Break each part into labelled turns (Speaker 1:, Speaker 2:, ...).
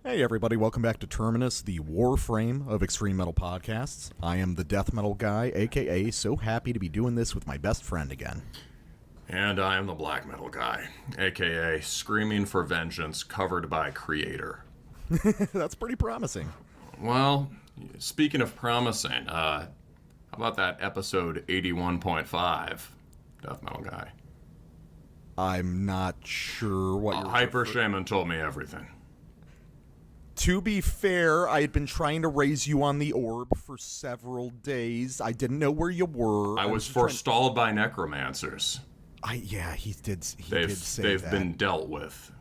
Speaker 1: Hey everybody, welcome back to Terminus, the warframe of extreme metal podcasts. I am the death metal guy, aka so happy to be doing this with my best friend again.
Speaker 2: And I am the black metal guy, aka screaming for vengeance covered by Creator.
Speaker 1: That's pretty promising.
Speaker 2: Well, speaking of promising, how about that episode 81.5, death metal guy?
Speaker 1: I'm not sure what you're...
Speaker 2: Hyper Shaman told me everything.
Speaker 1: To be fair, I had been trying to raise you on the orb for several days. I didn't know where you were.
Speaker 2: I was forestalled by necromancers.
Speaker 1: He did say
Speaker 2: they've
Speaker 1: that.
Speaker 2: been dealt with.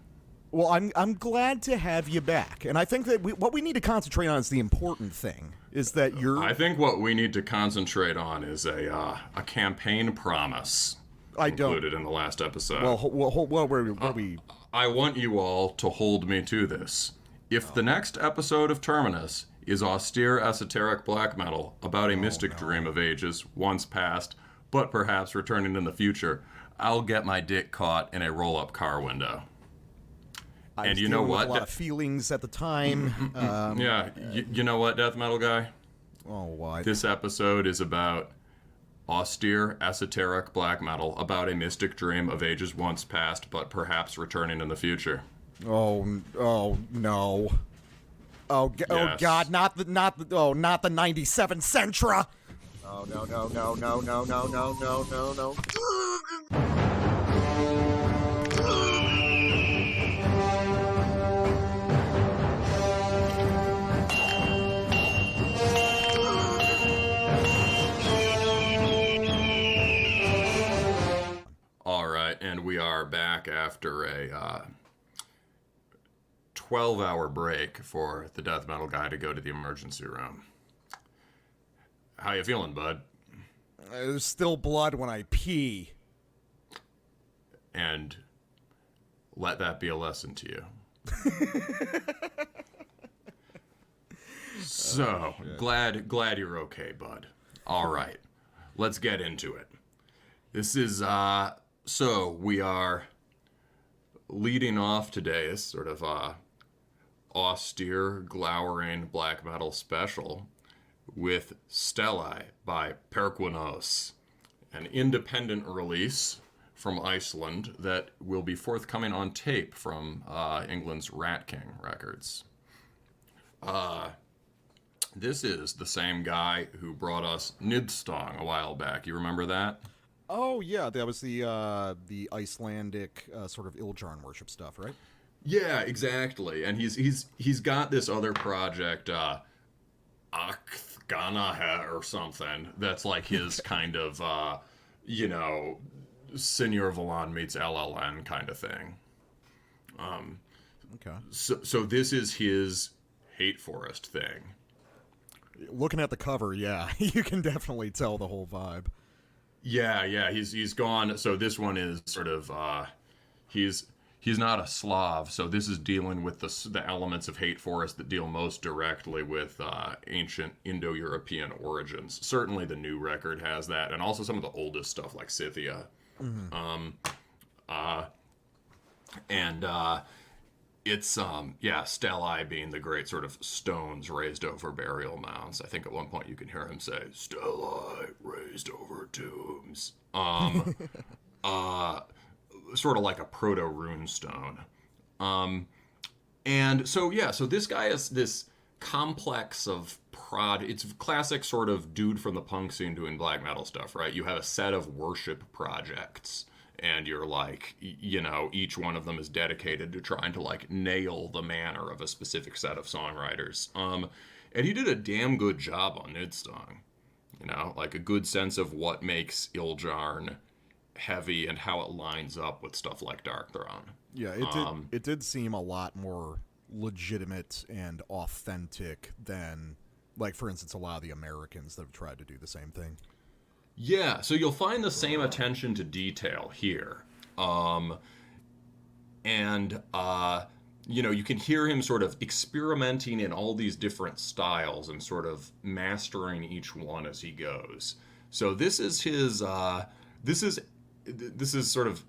Speaker 1: Well, I'm glad to have you back, and I think that what we need to concentrate on is the important thing. Is that you're...
Speaker 2: I think what we need to concentrate on is a campaign promise included in the last episode.
Speaker 1: Well, where we...
Speaker 2: I want you all to hold me to this. If the next episode of Terminus is austere, esoteric black metal about a mystic dream of ages once past, but perhaps returning in the future, I'll get my dick caught in a roll-up car window.
Speaker 1: And you know what? A lot of feelings at the time.
Speaker 2: You know what, death metal guy?
Speaker 1: Oh, why?
Speaker 2: This episode is about austere, esoteric black metal about a mystic dream of ages once past, but perhaps returning in the future.
Speaker 1: Oh no! Oh God! Not the 97 Sentra! Oh no!
Speaker 2: All right, and we are back after a 12-hour break for the death metal guy to go to the emergency room. How you feeling, bud?
Speaker 1: There's still blood when I pee.
Speaker 2: And let that be a lesson to you. So, glad you're okay, bud. All right, let's get into it. This is, so we are leading off today's sort of, austere, glowering black metal special with Stelae by Perkwunos, an independent release from Iceland that will be forthcoming on tape from England's Rat King Records. This is the same guy who brought us Nidstong a while back. You remember that?
Speaker 1: Oh yeah, that was the Icelandic sort of Iljarn worship stuff, right?
Speaker 2: Yeah, exactly. And he's got this other project, Akthganaha or something, that's like his kind of, Senior Valon meets LLN kind of thing.
Speaker 1: Okay.
Speaker 2: So this is his Hate Forest thing. Looking
Speaker 1: at the cover, yeah, you can definitely tell the whole vibe.
Speaker 2: Yeah, he's gone. So this one is sort of, He's not a Slav, so this is dealing with the elements of Hate Forest that deal most directly with ancient Indo-European origins. Certainly the new record has that, and also some of the oldest stuff like Scythia. Mm-hmm. It's Stelae being the great sort of stones raised over burial mounds. I think at one point you can hear him say, "Stelae raised over tombs." Sort of like a proto-rune stone. And so this guy is this complex of it's classic sort of dude from the punk scene doing black metal stuff, right? You have a set of worship projects, and you're like, each one of them is dedicated to trying to like nail the manner of a specific set of songwriters. And he did a damn good job on Nidstong. Like a good sense of what makes Iljarn heavy and how it lines up with stuff like Darkthrone.
Speaker 1: Yeah, it did seem a lot more legitimate and authentic than, like, for instance, a lot of the Americans that have tried to do the same thing.
Speaker 2: Yeah, so you'll find the same attention to detail here. You can hear him sort of experimenting in all these different styles and sort of mastering each one as he goes. So this is his, this is sort of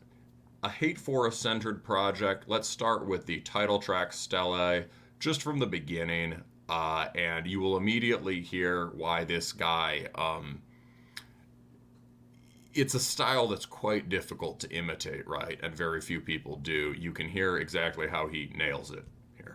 Speaker 2: a Hate Forest-centered project. Let's start with the title track, Stelae, just from the beginning, and you will immediately hear why this guy. It's a style that's quite difficult to imitate, right? And very few people do. You can hear exactly how he nails it here.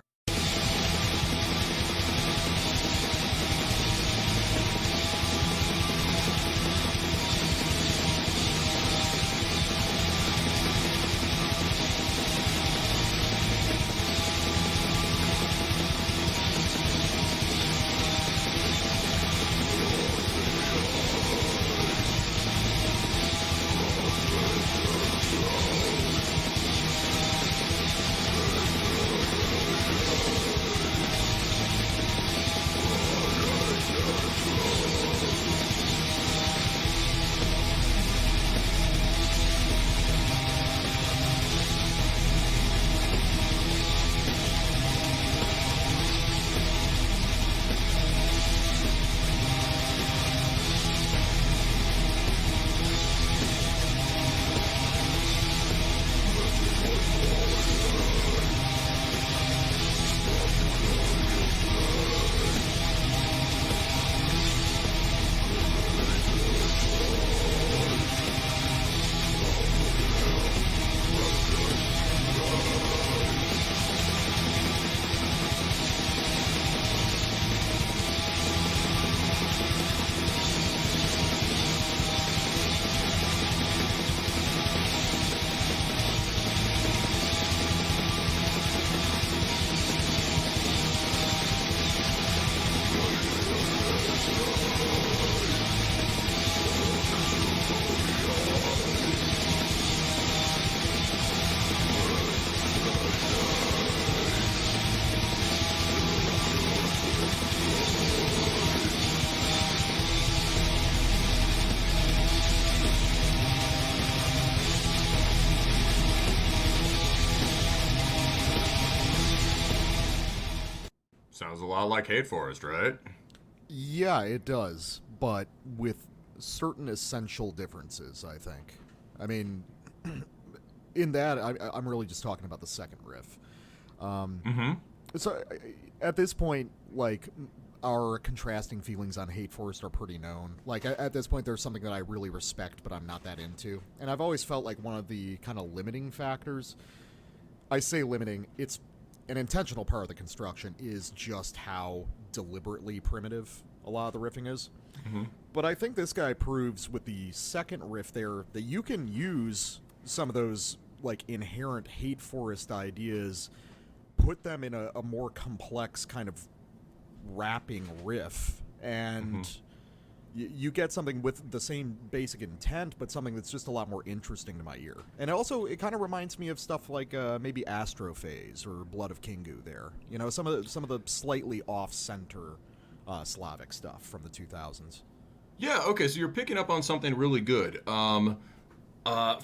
Speaker 2: Sounds a lot like Hate Forest, right?
Speaker 1: Yeah, it does, but with certain essential differences, I think. I mean, in that, I'm really just talking about the second riff. So, at this point, like, our contrasting feelings on Hate Forest are pretty known. Like, at this point, there's something that I really respect, but I'm not that into. And I've always felt like one of the kind of limiting factors, I say limiting, it's an intentional part of the construction, is just how deliberately primitive a lot of the riffing is. But I think this guy proves with the second riff there that you can use some of those, like, inherent Hate Forest ideas, put them in a more complex kind of rapping riff, and you get something with the same basic intent, but something that's just a lot more interesting to my ear. And also, it kind of reminds me of stuff like maybe Astrophase or Blood of Kingu there. You know, some of the slightly off-center Slavic stuff from the 2000s.
Speaker 2: Yeah, okay, so you're picking up on something really good.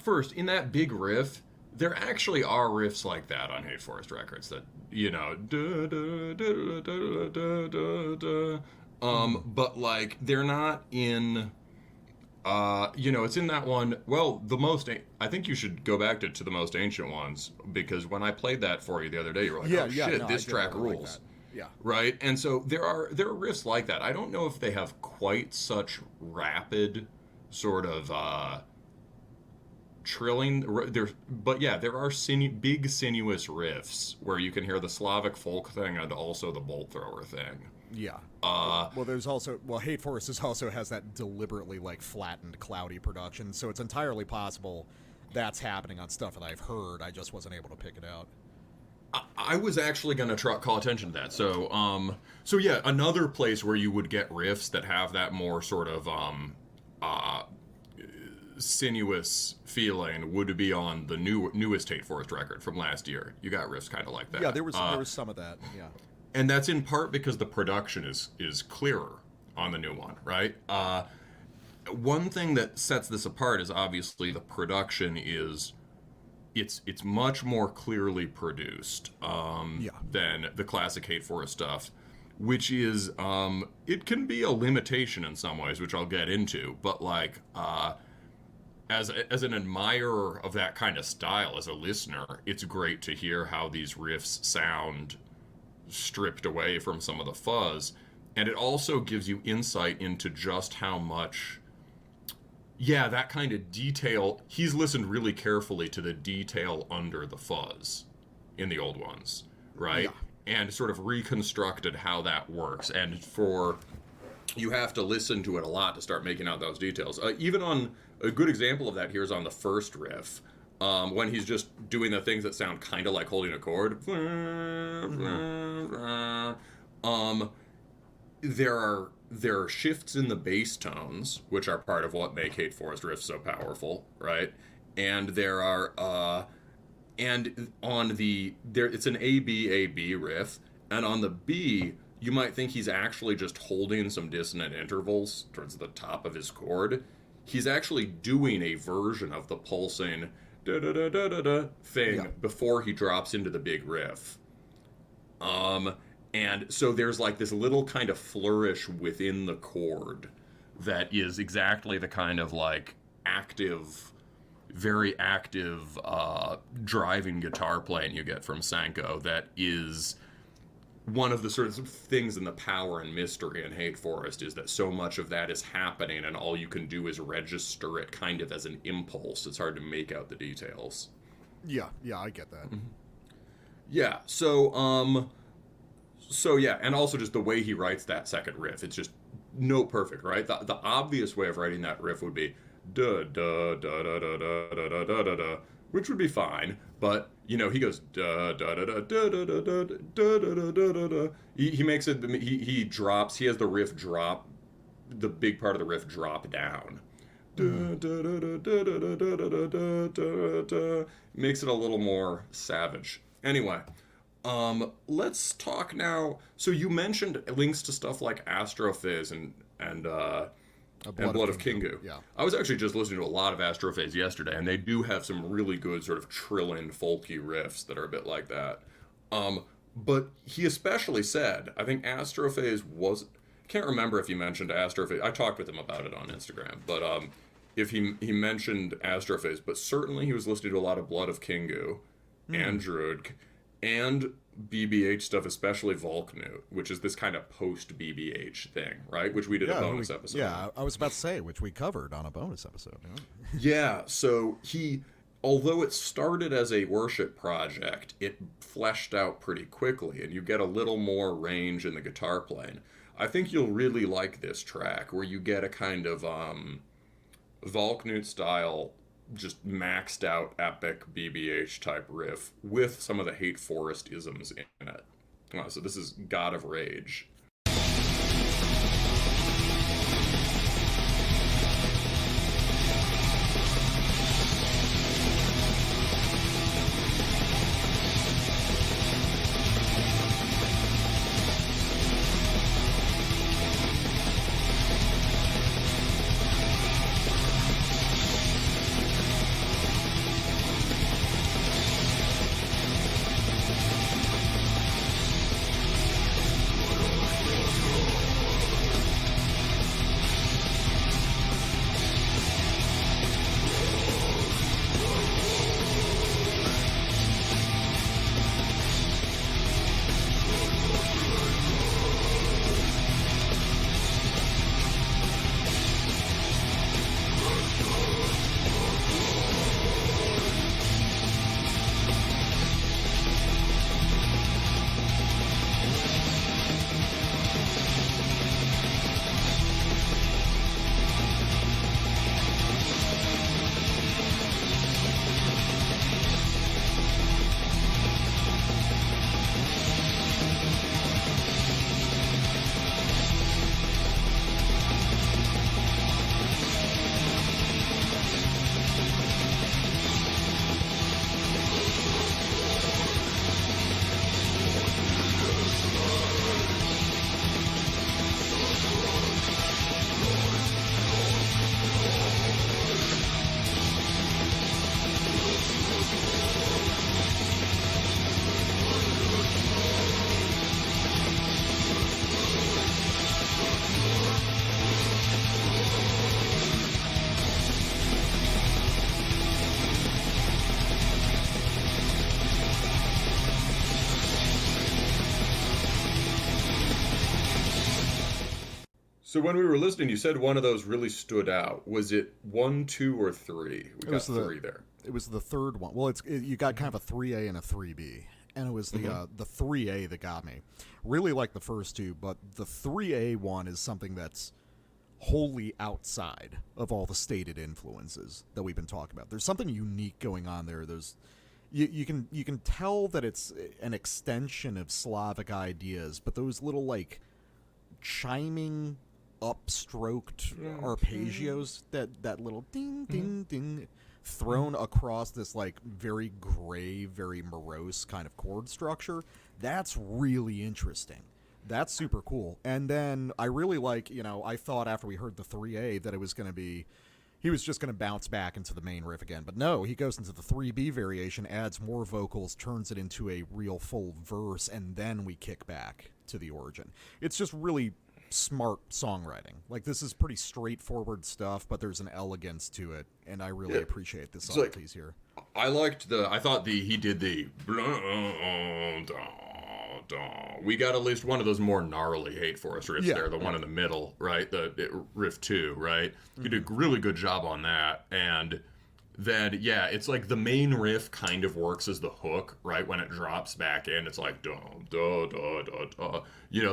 Speaker 2: First, in that big riff, there actually are riffs like that on Hate Forest records that, you know, but, like, they're not in, you know, it's in that one, well, I think you should go back to the most ancient ones, because when I played that for you the other day, you were like, this track rules. Like,
Speaker 1: yeah.
Speaker 2: Right? And so there are riffs like that. I don't know if they have quite such rapid sort of, trilling, but yeah, there are big sinuous riffs where you can hear the Slavic folk thing and also the bolt thrower thing.
Speaker 1: Yeah. Well, there's also, Hate Forest also has that deliberately, like, flattened, cloudy production, so it's entirely possible that's happening on stuff that I've heard. I just wasn't able to pick it out.
Speaker 2: I was actually going to call attention to that. So yeah, another place where you would get riffs that have that more sort of sinuous feeling would be on the newest Hate Forest record from last year. You got riffs kind of like that.
Speaker 1: Yeah, there was some of that. Yeah.
Speaker 2: And that's in part because the production is clearer on the new one, right? One thing that sets this apart is obviously the production is it's much more clearly produced than the classic Hate Forest stuff, which is it can be a limitation in some ways, which I'll get into, but like as an admirer of that kind of style, as a listener, it's great to hear how these riffs sound stripped away from some of the fuzz. And it also gives you insight into just how much, yeah, that kind of detail. He's listened really carefully to the detail under the fuzz in the old ones, right?
Speaker 1: Yeah.
Speaker 2: And sort of reconstructed how that works. And you have to listen to it a lot to start making out those details. Even on, a good example of that here is on the first riff, when he's just doing the things that sound kind of like holding a chord. There are shifts in the bass tones, which are part of what make Hate Forest riffs so powerful, right? And there are and on it's an A-B riff, and on the B, you might think he's actually just holding some dissonant intervals towards the top of his chord. He's actually doing a version of the pulsing da-da-da-da-da-da thing before he drops into the big riff. And so there's like this little kind of flourish within the chord that is exactly the kind of like active, very active driving guitar playing you get from Sanko that is one of the sort of things in the power and mystery in Hate Forest is that so much of that is happening and all you can do is register it kind of as an impulse. It's hard to make out the details.
Speaker 1: Yeah, I get that.
Speaker 2: Mm-hmm. Yeah, so yeah, and also just the way he writes that second riff, it's just note perfect, right? The obvious way of writing that riff would be da da da da da da da da da da, which would be fine, but you know he goes da da da da da da da da da da da da da. He makes it. He drops. He has the riff drop, the big part of the riff drop down. Makes it a little more savage. Anyway. Let's talk now. So you mentioned links to stuff like Astrophase and Blood of Kingu.
Speaker 1: Yeah.
Speaker 2: I was actually just listening to a lot of Astrophase yesterday, and they do have some really good sort of trilling, folky riffs that are a bit like that. But he especially said, I think Astrophase was... Can't remember if he mentioned Astrophase. I talked with him about it on Instagram, but if he mentioned Astrophase, but certainly he was listening to a lot of Blood of Kingu and Druid, and BBH stuff, especially Volknut, which is this kind of post-BBH thing, right? Which we did a bonus episode.
Speaker 1: Yeah, I was about to say, which we covered on a bonus episode.
Speaker 2: Yeah, so although it started as a worship project, it fleshed out pretty quickly, and you get a little more range in the guitar playing. I think you'll really like this track, where you get a kind of Volknut style, just maxed out epic BBH type riff with some of the Hate Forest isms in it. So this is God of Rage. So when we were listening, you said one of those really stood out. Was it 1, 2, or 3? We got 3 there.
Speaker 1: It was the third one. Well, you got kind of a 3A and a 3B, and it was the 3A that got me. Really like the first two, but the 3A one is something that's wholly outside of all the stated influences that we've been talking about. There's something unique going on there. You can tell that it's an extension of Slavic ideas, but those little like chiming upstroked arpeggios, that little ding ding ding thrown across this like very gray, very morose kind of chord structure, that's really interesting. That's super cool. And then I really like, I thought after we heard the 3A that it was going to be, he was just going to bounce back into the main riff again. But no, he goes into the 3B variation, adds more vocals, turns it into a real full verse, and then we kick back to the origin. It's just really smart songwriting. Like, this is pretty straightforward stuff, but there's an elegance to it, and I really appreciate the subtleties here.
Speaker 2: I thought he did the we got at least one of those more gnarly Hate Forest riffs there, the one in the middle, right? The riff 2, right? You did a really good job on that. And then, it's like the main riff kind of works as the hook, right? When it drops back in, it's like, da, da, da, da, da.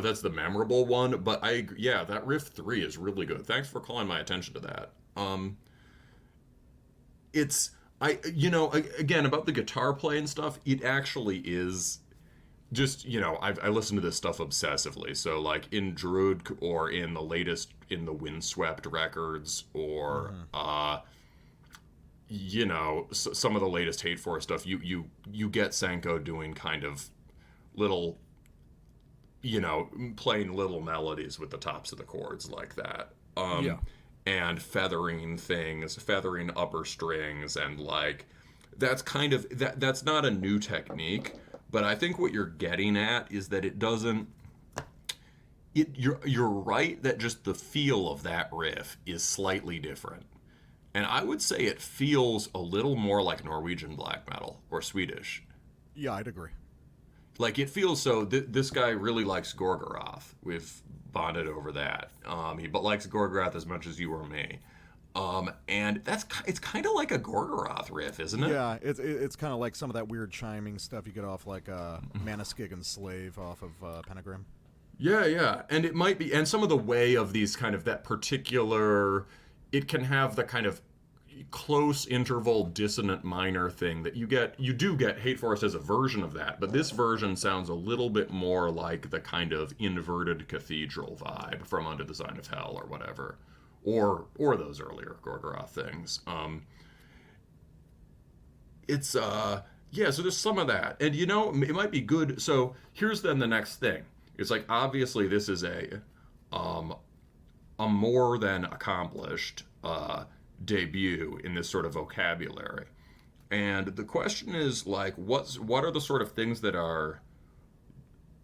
Speaker 2: That's the memorable one. But I agree, that riff 3 is really good. Thanks for calling my attention to that. Again, about the guitar play and stuff, it actually is just, I listen to this stuff obsessively. So, like, in Druid or in the latest, in the Windswept records, or, some of the latest Hate Forest stuff, you get Senko doing kind of little, playing little melodies with the tops of the chords like that. And feathering upper strings, and, like, that's kind of, that's not a new technique. But I think what you're getting at is that it doesn't. You're right that just the feel of that riff is slightly different, and I would say it feels a little more like Norwegian black metal or Swedish.
Speaker 1: Yeah, I'd agree.
Speaker 2: Like, it feels so. This guy really likes Gorgoroth. We've bonded over that. He likes Gorgoroth as much as you or me. And it's kind of like a Gorgoroth riff, isn't it?
Speaker 1: Yeah, it's kind of like some of that weird chiming stuff you get off like Maniskig and Slave off of Pentagram.
Speaker 2: Yeah, and it might be, and some of the way of these kind of that particular, it can have the kind of close interval dissonant minor thing that you do get. Hate Forest as a version of that, but this version sounds a little bit more like the kind of inverted cathedral vibe from Under the Sign of Hell or whatever. Or those earlier Gorgoroth things. So there's some of that. And, it might be good. So here's then the next thing. It's like, obviously this is a more than accomplished debut in this sort of vocabulary. And the question is, like, what are the sort of things that are...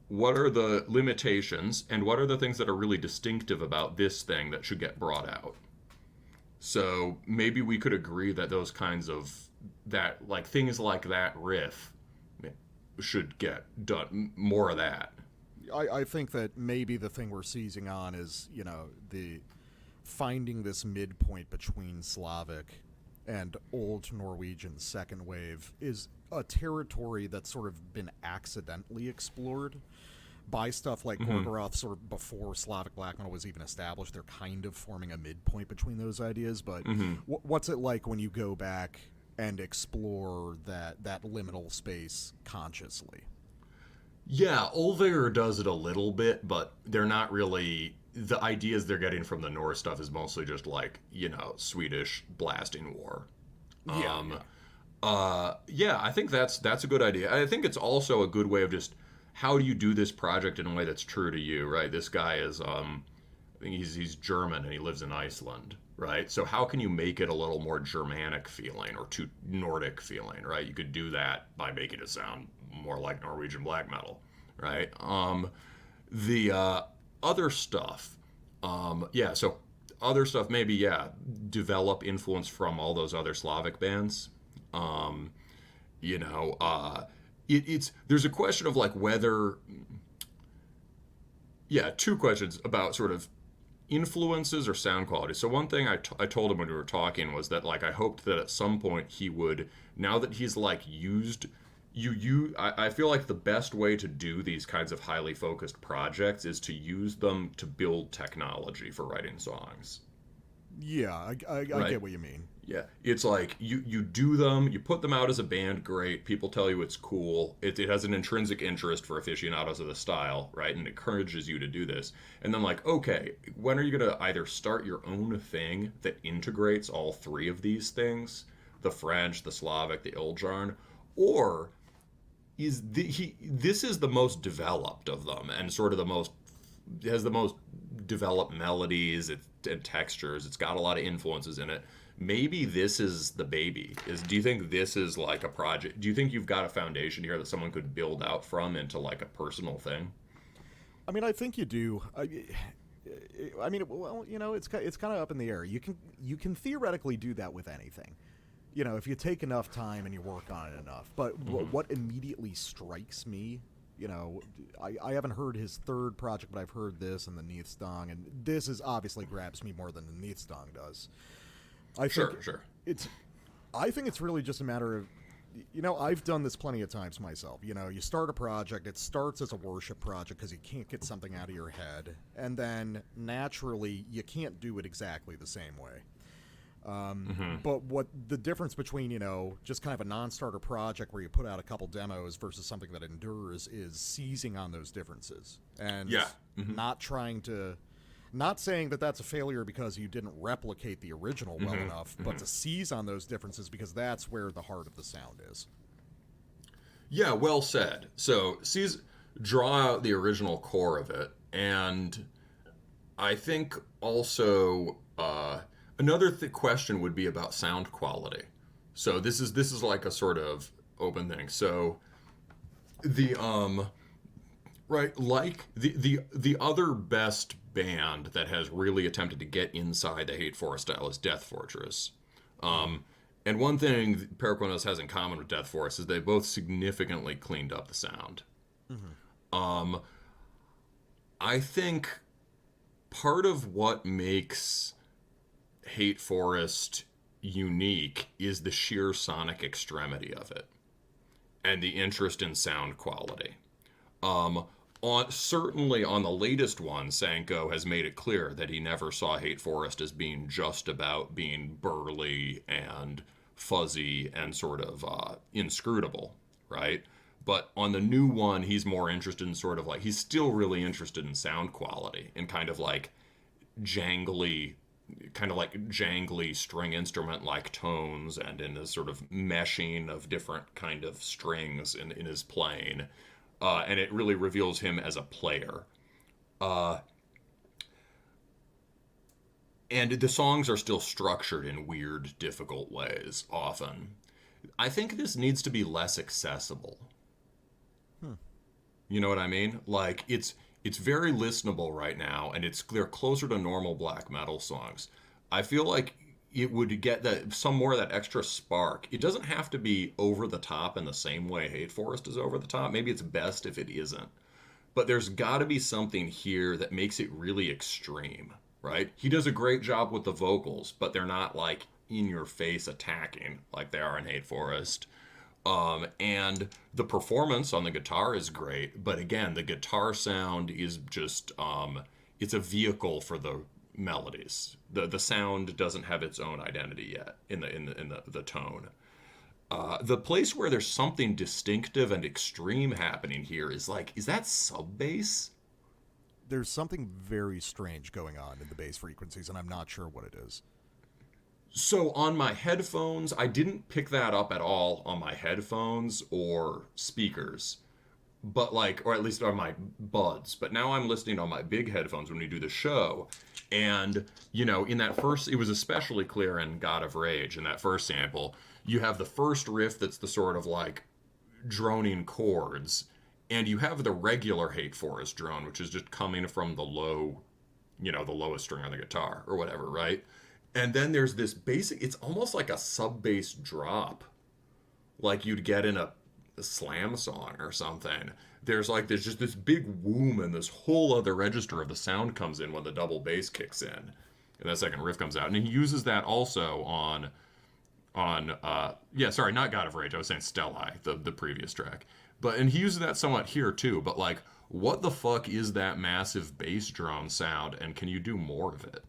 Speaker 2: What are the limitations, and what are the things that are really distinctive about this thing that should get brought out? So maybe we could agree that those kinds of, that, like, things like that riff should get done, more of that.
Speaker 1: I think that maybe the thing we're seizing on is, the finding this midpoint between Slavic and Old Norwegian second wave is a territory that's sort of been accidentally explored by stuff like Gorgoroth, sort of before Slavic black metal was even established. They're kind of forming a midpoint between those ideas, but what's it like when you go back and explore that liminal space consciously?
Speaker 2: Yeah, Olvir does it a little bit, but they're not really... The ideas they're getting from the Norse stuff is mostly just like, Swedish blasting war. I think that's a good idea. I think it's also a good way of just, how do you do this project in a way that's true to you, right? This guy is, I think he's German and he lives in Iceland, right? So how can you make it a little more Germanic feeling or too Nordic feeling, right? You could do that by making it sound more like Norwegian black metal, right? The other stuff, so other stuff maybe, develop influence from all those other Slavic bands. There's a question of like whether, two questions about sort of influences or sound quality. So one thing I told him when we were talking was that like I hoped that at some point he would, now that he's like used I feel like the best way to do these kinds of highly focused projects is to use them to build technology for writing songs.
Speaker 1: Yeah, I
Speaker 2: Right?
Speaker 1: get what you mean.
Speaker 2: Yeah, it's like you do them, you put them out as a band, great. People tell you it's cool. It has an intrinsic interest for aficionados of the style, right? And it encourages you to do this. And then like, okay, when are you gonna either start your own thing that integrates all three of these things, the French, the Slavic, the Iljarn, or this is the most developed of them and sort of the most has the most developed melodies and textures. It's got a lot of influences in it. Maybe this is the baby. Do you think this is like a project? Do you think you've got a foundation here that someone could build out from into like a personal thing?
Speaker 1: I mean, I think you do. I mean, well, you know, it's kind of up in the air. You can theoretically do that with anything. You know, if you take enough time and you work on it enough. But what immediately strikes me, you know, I haven't heard his third project, but I've heard this and the Neathstong, and this is obviously grabs me more than the Neathstong does.
Speaker 2: Sure.
Speaker 1: I think it's really just a matter of, you know, I've done this plenty of times myself. You know, you start a project, it starts as a worship project because you can't get something out of your head, and then naturally you can't do it exactly the same way. But what the difference between, you know, just kind of a non-starter project where you put out a couple demos versus something that endures is seizing on those differences and not saying that that's a failure because you didn't replicate the original well enough, but to seize on those differences because that's where the heart of the sound is.
Speaker 2: Yeah, well said. So draw out the original core of it, and I think also another question would be about sound quality. So this is like a sort of open thing. So the right, like the other best band that has really attempted to get inside the Hate Forest style is Death Fortress. And one thing Perkwunos has in common with Death Forest is they both significantly cleaned up the sound. I think part of what makes Hate Forest unique is the sheer sonic extremity of it and the interest in sound quality. Certainly on the latest one, Sanko has made it clear that he never saw Hate Forest as being just about being burly and fuzzy and sort of inscrutable, right? But on the new one, he's more interested in sort of like, he's still really interested in sound quality and kind of like jangly string instrument like tones and in a sort of meshing of different kind of strings in his playing. And it really reveals him as a player. And the songs are still structured in weird, difficult ways, often. I think this needs to be less accessible. You know what I mean? Like, it's very listenable right now, and they're closer to normal black metal songs. I feel like it would get some more of that extra spark. It doesn't have to be over the top in the same way Hate Forest is over the top. Maybe it's best if it isn't. But there's got to be something here that makes it really extreme, right? He does a great job with the vocals, but they're not like in your face attacking like they are in Hate Forest. And the performance on the guitar is great, but again, the guitar sound is just it's a vehicle for the melodies. The sound doesn't have its own identity yet in the tone. The place where there's something distinctive and extreme happening here is that sub bass?
Speaker 1: There's something very strange going on in the bass frequencies, and I'm not sure what it is.
Speaker 2: So on my headphones, I didn't pick that up at all on my headphones or speakers, but or at least on my buds. But now I'm listening on my big headphones when we do the show. And, you know, in that first, it was especially clear in God of Rage, in that first sample, you have the first riff that's the sort of like droning chords, and you have the regular Hate Forest drone, which is just coming from the low, you know, the lowest string on the guitar or whatever, right? And then there's this basic, it's almost like a sub-bass drop, like you'd get in a slam song or something, there's just this big womb and this whole other register of the sound comes in when the double bass kicks in, and that second riff comes out, and he uses that also on sorry, not God of Rage, I was saying Stelae, the previous track, and he uses that somewhat here too. But like, what the fuck is that massive bass drone sound, and can you do more of it?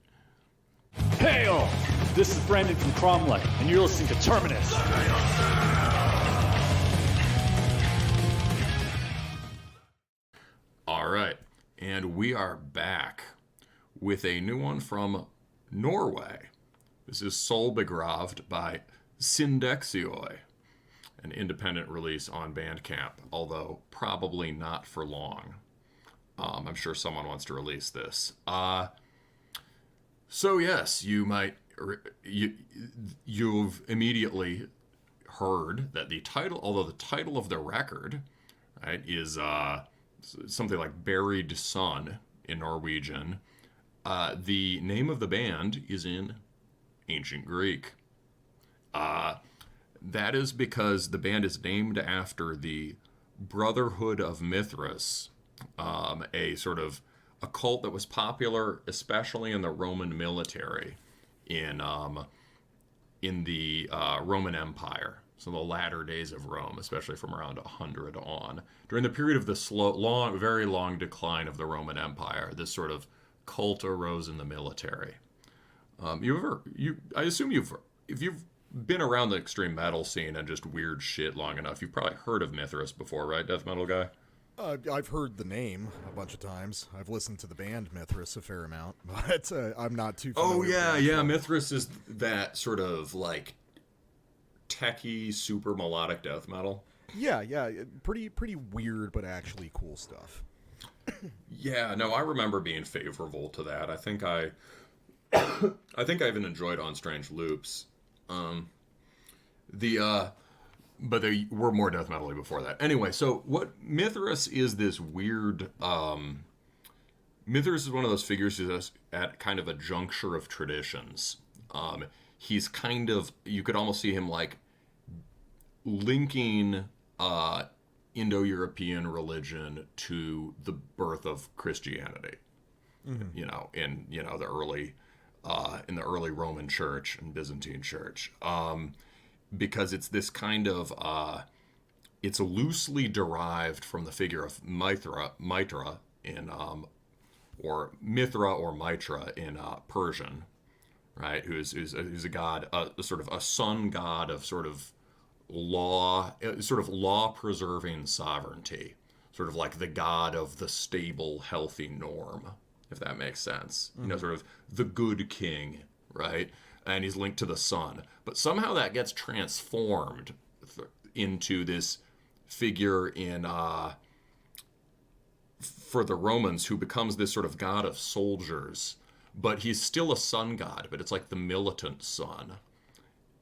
Speaker 3: Hail! This is Brandon from Cromlech, and you're listening to Terminus.
Speaker 2: All right, and we are back with a new one from Norway. This is Soul Begravd by Syndexioi, an independent release on Bandcamp, although probably not for long. I'm sure someone wants to release this. So yes, you've immediately heard that the title, although the title of the record, right, is something like Buried Sun in Norwegian, the name of the band is in Ancient Greek. That is because the band is named after the Brotherhood of Mithras, a sort of a cult that was popular, especially in the Roman military, in the Roman Empire. So the latter days of Rome, especially from around 100 on, during the period of the very long decline of the Roman Empire, this sort of cult arose in the military. I assume if you've been around the extreme metal scene and just weird shit long enough, you've probably heard of Mithras before, right, death metal guy?
Speaker 1: I've heard the name a bunch of times. I've listened to the band Mithras a fair amount, but I'm not too familiar.
Speaker 2: Oh, yeah. Mithras is that sort of, like, techie, super melodic death metal.
Speaker 1: Yeah. Pretty weird, but actually cool stuff.
Speaker 2: Yeah, no, I remember being favorable to that. I think I even enjoyed On Strange Loops. But they were more death metal-y before that. Anyway, so what Mithras is this weird... Mithras is one of those figures who's at kind of a juncture of traditions. He's kind of... You could almost see him, like, linking Indo-European religion to the birth of Christianity. Mm-hmm. In the early Roman Church and Byzantine Church. Because it's this kind of, it's loosely derived from the figure of Mithra in, or Mithra or Mitra in Persian, right? Who's a god, sort of a sun god of sort of law-preserving sovereignty, sort of like the god of the stable, healthy norm, if that makes sense. Mm-hmm. Sort of the good king, right? And he's linked to the sun. But somehow that gets transformed into this figure for the Romans, who becomes this sort of god of soldiers. But he's still a sun god, but it's like the militant sun.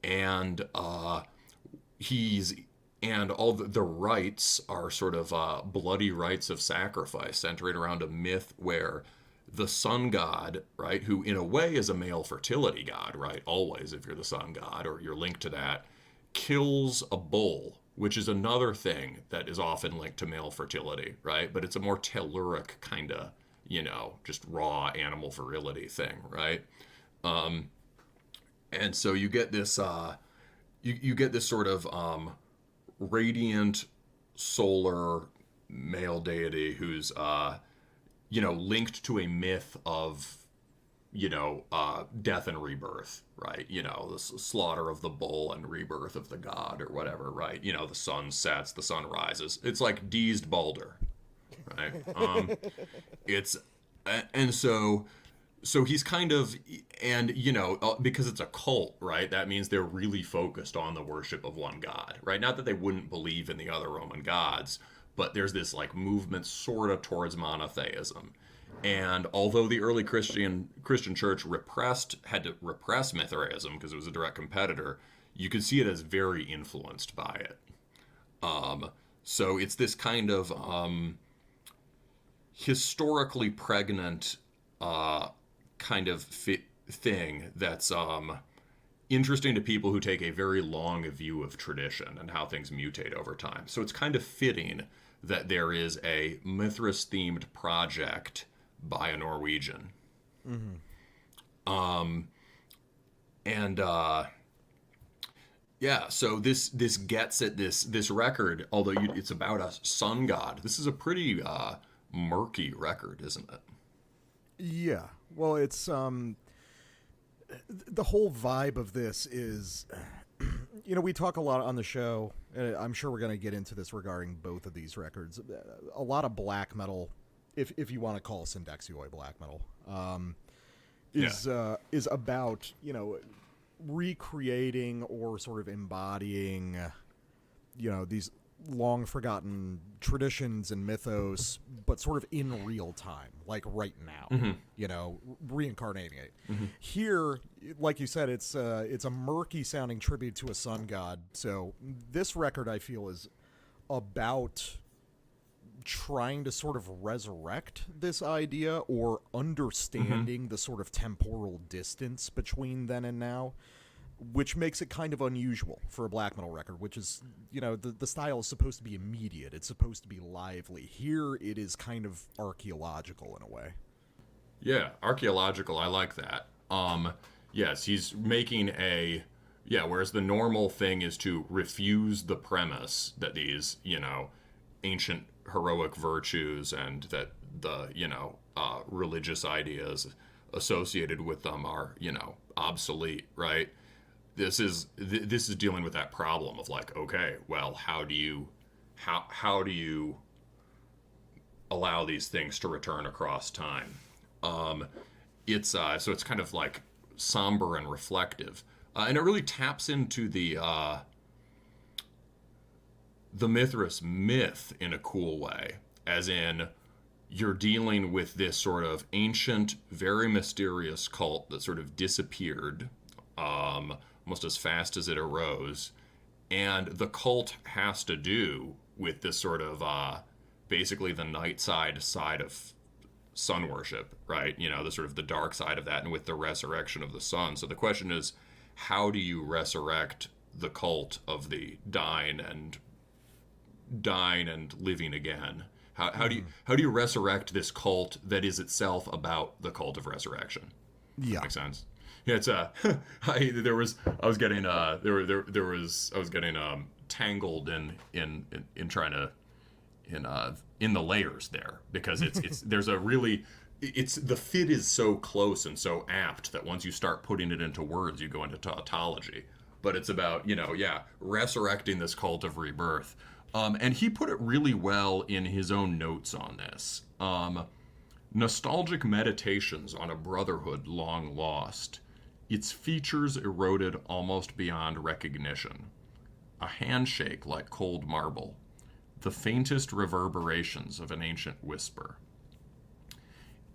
Speaker 2: And all the rites are sort of bloody rites of sacrifice, centered around a myth where the sun god, right, who in a way is a male fertility god, right, always if you're the sun god or you're linked to that, kills a bull, which is another thing that is often linked to male fertility, right, but it's a more telluric kind of, just raw animal virility thing, right? And so you get this, you get this sort of radiant solar male deity who's, linked to a myth of, death and rebirth, right? The slaughter of the bull and rebirth of the god or whatever, right? The sun sets, the sun rises. It's like Deezed Balder, right? So he's kind of, and, because it's a cult, right? That means they're really focused on the worship of one god, right? Not that they wouldn't believe in the other Roman gods, but there's this like movement sort of towards monotheism. And although the early Christian church had to repress Mithraism because it was a direct competitor, you could see it as very influenced by it. So it's this kind of historically pregnant kind of thing that's interesting to people who take a very long view of tradition and how things mutate over time. So it's kind of fitting that there is a Mithras-themed project by a Norwegian. And yeah, so this gets at this record, although it's about a sun god. This is a pretty murky record, isn't it?
Speaker 1: Yeah. Well, it's the whole vibe of this is, we talk a lot on the show, and I'm sure we're going to get into this regarding both of these records. A lot of black metal, if you want to call Syndexioi black metal, is about, recreating or sort of embodying, these long forgotten traditions and mythos, but sort of in real time, like right now, reincarnating it. Here, like you said, it's a murky sounding tribute to a sun god. So this record, I feel, is about trying to sort of resurrect this idea or understanding the sort of temporal distance between then and now, which makes it kind of unusual for a black metal record, which is, the style is supposed to be immediate. It's supposed to be lively. Here it is kind of archaeological in a way.
Speaker 2: Yeah, archaeological. I like that. Yes, he's making whereas the normal thing is to refuse the premise that these, ancient heroic virtues and that the, religious ideas associated with them are, obsolete, right? This is dealing with that problem of like, okay, well, how do you allow these things to return across time? It's kind of like somber and reflective, and it really taps into the Mithras myth in a cool way, as in you're dealing with this sort of ancient, very mysterious cult that sort of disappeared almost as fast as it arose, and the cult has to do with this sort of basically the night side of sun worship, right? The sort of the dark side of that, and with the resurrection of the sun. So the question is, how do you resurrect the cult of the dying and living again? How do you resurrect this cult that is itself about the cult of resurrection?
Speaker 1: Yeah,
Speaker 2: makes sense. Yeah, it's I was getting tangled in trying to in the layers there, because it's there's a really the fit is so close and so apt that once you start putting it into words, you go into tautology. But it's about resurrecting this cult of rebirth. And he put it really well in his own notes on this. Nostalgic meditations on a brotherhood long lost, its features eroded almost beyond recognition. A handshake like cold marble, the faintest reverberations of an ancient whisper.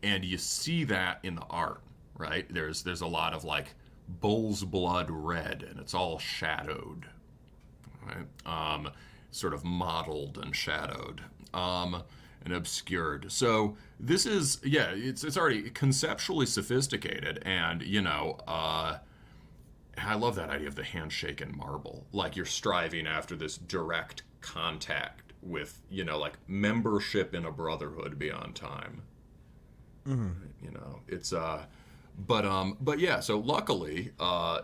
Speaker 2: And you see that in the art, right? There's a lot of like bull's blood red, and it's all shadowed, right? Sort of mottled and shadowed, and obscured. So this is, it's already conceptually sophisticated, and I love that idea of the handshake and marble. Like you're striving after this direct contact with, like membership in a brotherhood beyond time. It's but yeah, so luckily,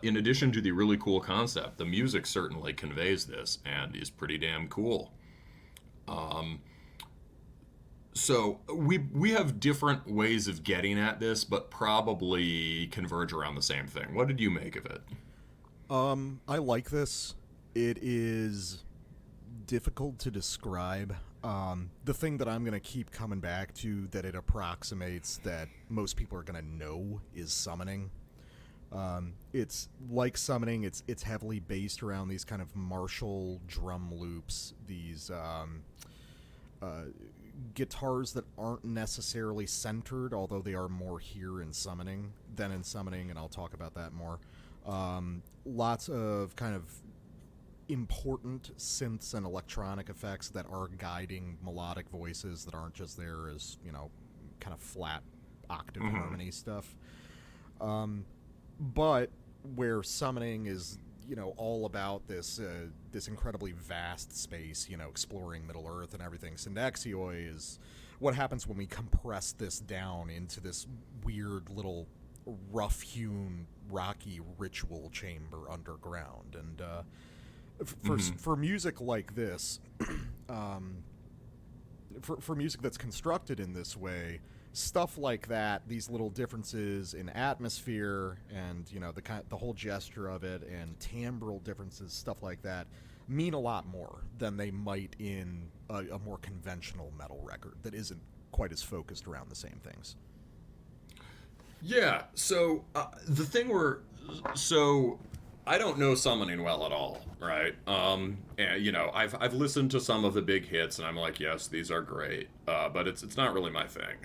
Speaker 2: in addition to the really cool concept, the music certainly conveys this and is pretty damn cool. So we have different ways of getting at this, but probably converge around the same thing. What did you make of it?
Speaker 1: I like this. It is difficult to describe. The thing that I'm going to keep coming back to that it approximates that most people are going to know is summoning. It's like summoning. It's heavily based around these kind of martial drum loops, these guitars that aren't necessarily centered, although they are more here in summoning than in summoning, and I'll talk about that more. Lots of kind of important synths and electronic effects that are guiding melodic voices that aren't just there as, kind of flat octave harmony stuff. But where summoning is, all about this this incredibly vast space, exploring Middle Earth and everything. Syndexioi is what happens when we compress this down into this weird little rough-hewn, rocky ritual chamber underground. And for music like this, for music that's constructed in this way, stuff like that, these little differences in atmosphere and the whole gesture of it, and timbral differences, stuff like that, mean a lot more than they might in a more conventional metal record that isn't quite as focused around the same things.
Speaker 2: Yeah. So I don't know summoning well at all, right? And I've listened to some of the big hits, and I'm like, yes, these are great, but it's not really my thing.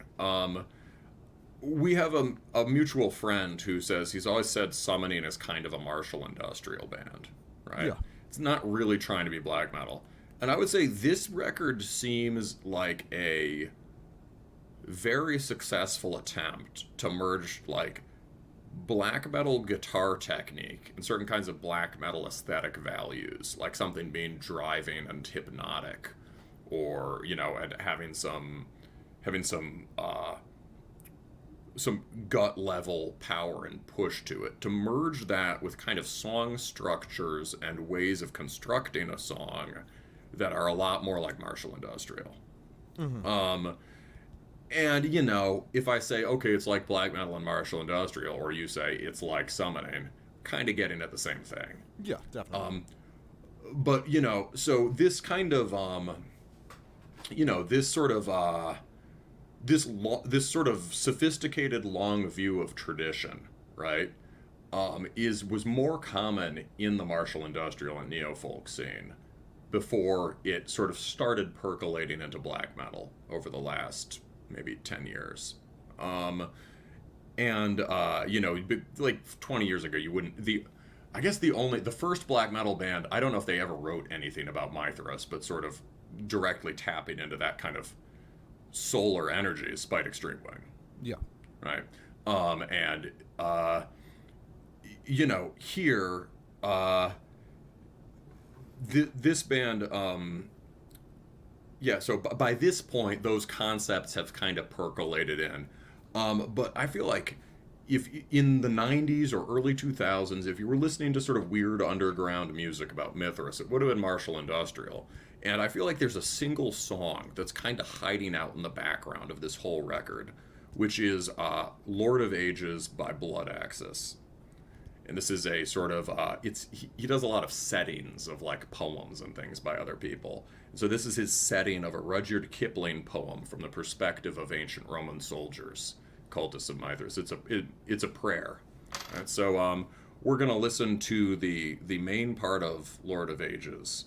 Speaker 2: We have a mutual friend who says he's always said summoning is kind of a martial industrial band, right?
Speaker 1: Yeah.
Speaker 2: It's not really trying to be black metal, and I would say this record seems like a very successful attempt to merge like black metal guitar technique and certain kinds of black metal aesthetic values, like something being driving and hypnotic, or and having some gut level power and push to it, to merge that with kind of song structures and ways of constructing a song that are a lot more like martial industrial. And, if I say, okay, it's like black metal and martial industrial, or you say it's like summoning, kind of getting at the same thing.
Speaker 1: Yeah, definitely.
Speaker 2: But, so this kind of, this sort of, this sort of sophisticated long view of tradition, right, was more common in the martial industrial and neo-folk scene before it sort of started percolating into black metal over the last maybe 10 years. Like 20 years ago, you wouldn't, the first black metal band, I don't know if they ever wrote anything about Mithras, but sort of directly tapping into that kind of solar energy is Spite Extreme Wing.
Speaker 1: Yeah.
Speaker 2: Right. Here, this band, so by this point, those concepts have kind of percolated in. But I feel like if in the 90s or early 2000s, if you were listening to sort of weird underground music about Mithras, it would have been martial industrial. And I feel like there's a single song that's kind of hiding out in the background of this whole record, which is Lord of Ages by Blood Axis. And this is a sort of, he does a lot of settings of like poems and things by other people. So this is his setting of a Rudyard Kipling poem from the perspective of ancient Roman soldiers, cultists of Mithras. It's a prayer. Right? So we're going to listen to the main part of Lord of Ages.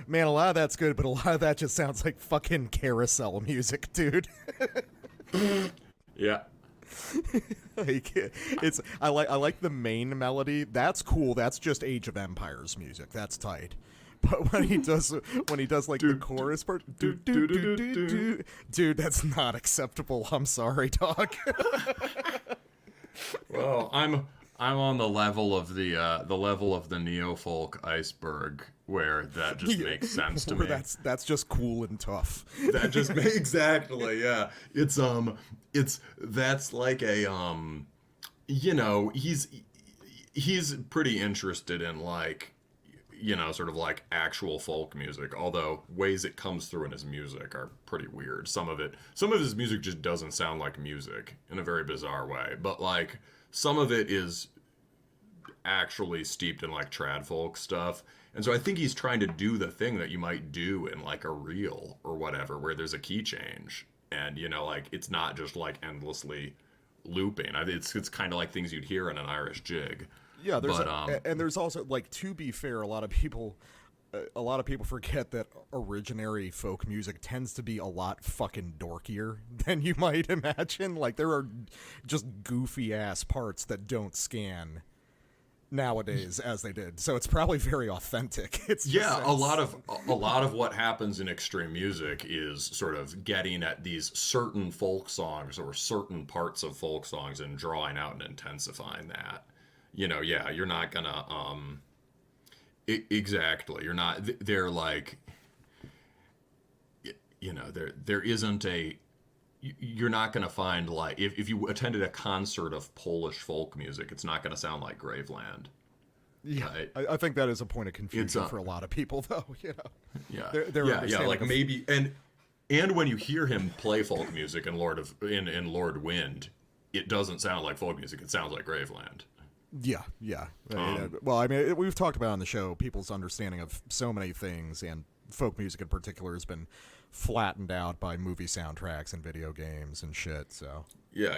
Speaker 1: Man, a lot of that's good, but a lot of that just sounds like fucking carousel music, dude.
Speaker 2: Yeah.
Speaker 1: Like, I like the main melody. That's cool. That's just Age of Empires music. That's tight. But when he does like the chorus part, dude, that's not acceptable. I'm sorry, dog.
Speaker 2: Well, I'm on the level of the neo-folk iceberg where that just makes sense to me.
Speaker 1: That's just cool and tough.
Speaker 2: That just exactly, yeah. That's like a he's pretty interested in like, sort of like actual folk music, although ways it comes through in his music are pretty weird. Some of his music just doesn't sound like music in a very bizarre way, but like some of it is actually steeped in like trad folk stuff. And so I think he's trying to do the thing that you might do in like a reel or whatever, where there's a key change and like it's not just like endlessly looping. It's kind of like things you'd hear in an Irish jig.
Speaker 1: Yeah, and there's also, like, to be fair, a lot of people forget that originary folk music tends to be a lot fucking dorkier than you might imagine. Like, there are just goofy ass parts that don't scan nowadays as they did, so it's probably very authentic.
Speaker 2: A lot of what happens in extreme music is sort of getting at these certain folk songs or certain parts of folk songs and drawing out and intensifying that. You're not gonna, exactly. You're not, they're like, there isn't you're not gonna find like, if you attended a concert of Polish folk music, it's not gonna sound like Graveland.
Speaker 1: Yeah, right? I think that is a point of confusion for a lot of people, though,
Speaker 2: Yeah.
Speaker 1: Yeah,
Speaker 2: like maybe, and when you hear him play folk music in Lord Wind, it doesn't sound like folk music, it sounds like Graveland.
Speaker 1: Yeah. Well, I mean, we've talked about on the show people's understanding of so many things, and folk music in particular has been flattened out by movie soundtracks and video games and shit. So
Speaker 2: yeah,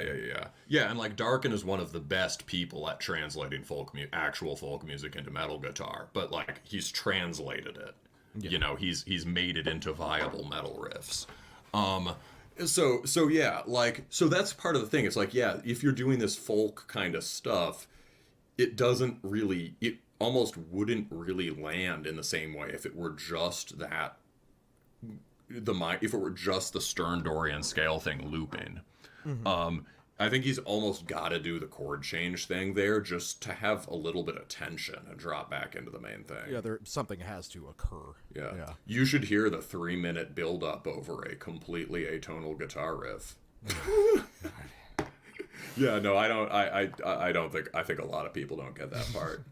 Speaker 2: and like Darkin is one of the best people at translating actual folk music into metal guitar, but like he's translated it. Yeah. He's made it into viable metal riffs. So that's part of the thing. It's like, yeah, if you're doing this folk kind of stuff, it almost wouldn't really land in the same way if it were just if it were just the Stern Dorian scale thing looping. Mm-hmm. I think he's almost got to do the chord change thing there just to have a little bit of tension and drop back into the main thing.
Speaker 1: Yeah, something has to occur.
Speaker 2: Yeah. You should hear the 3-minute build up over a completely atonal guitar riff. Yeah, no, I don't. I think a lot of people don't get that part.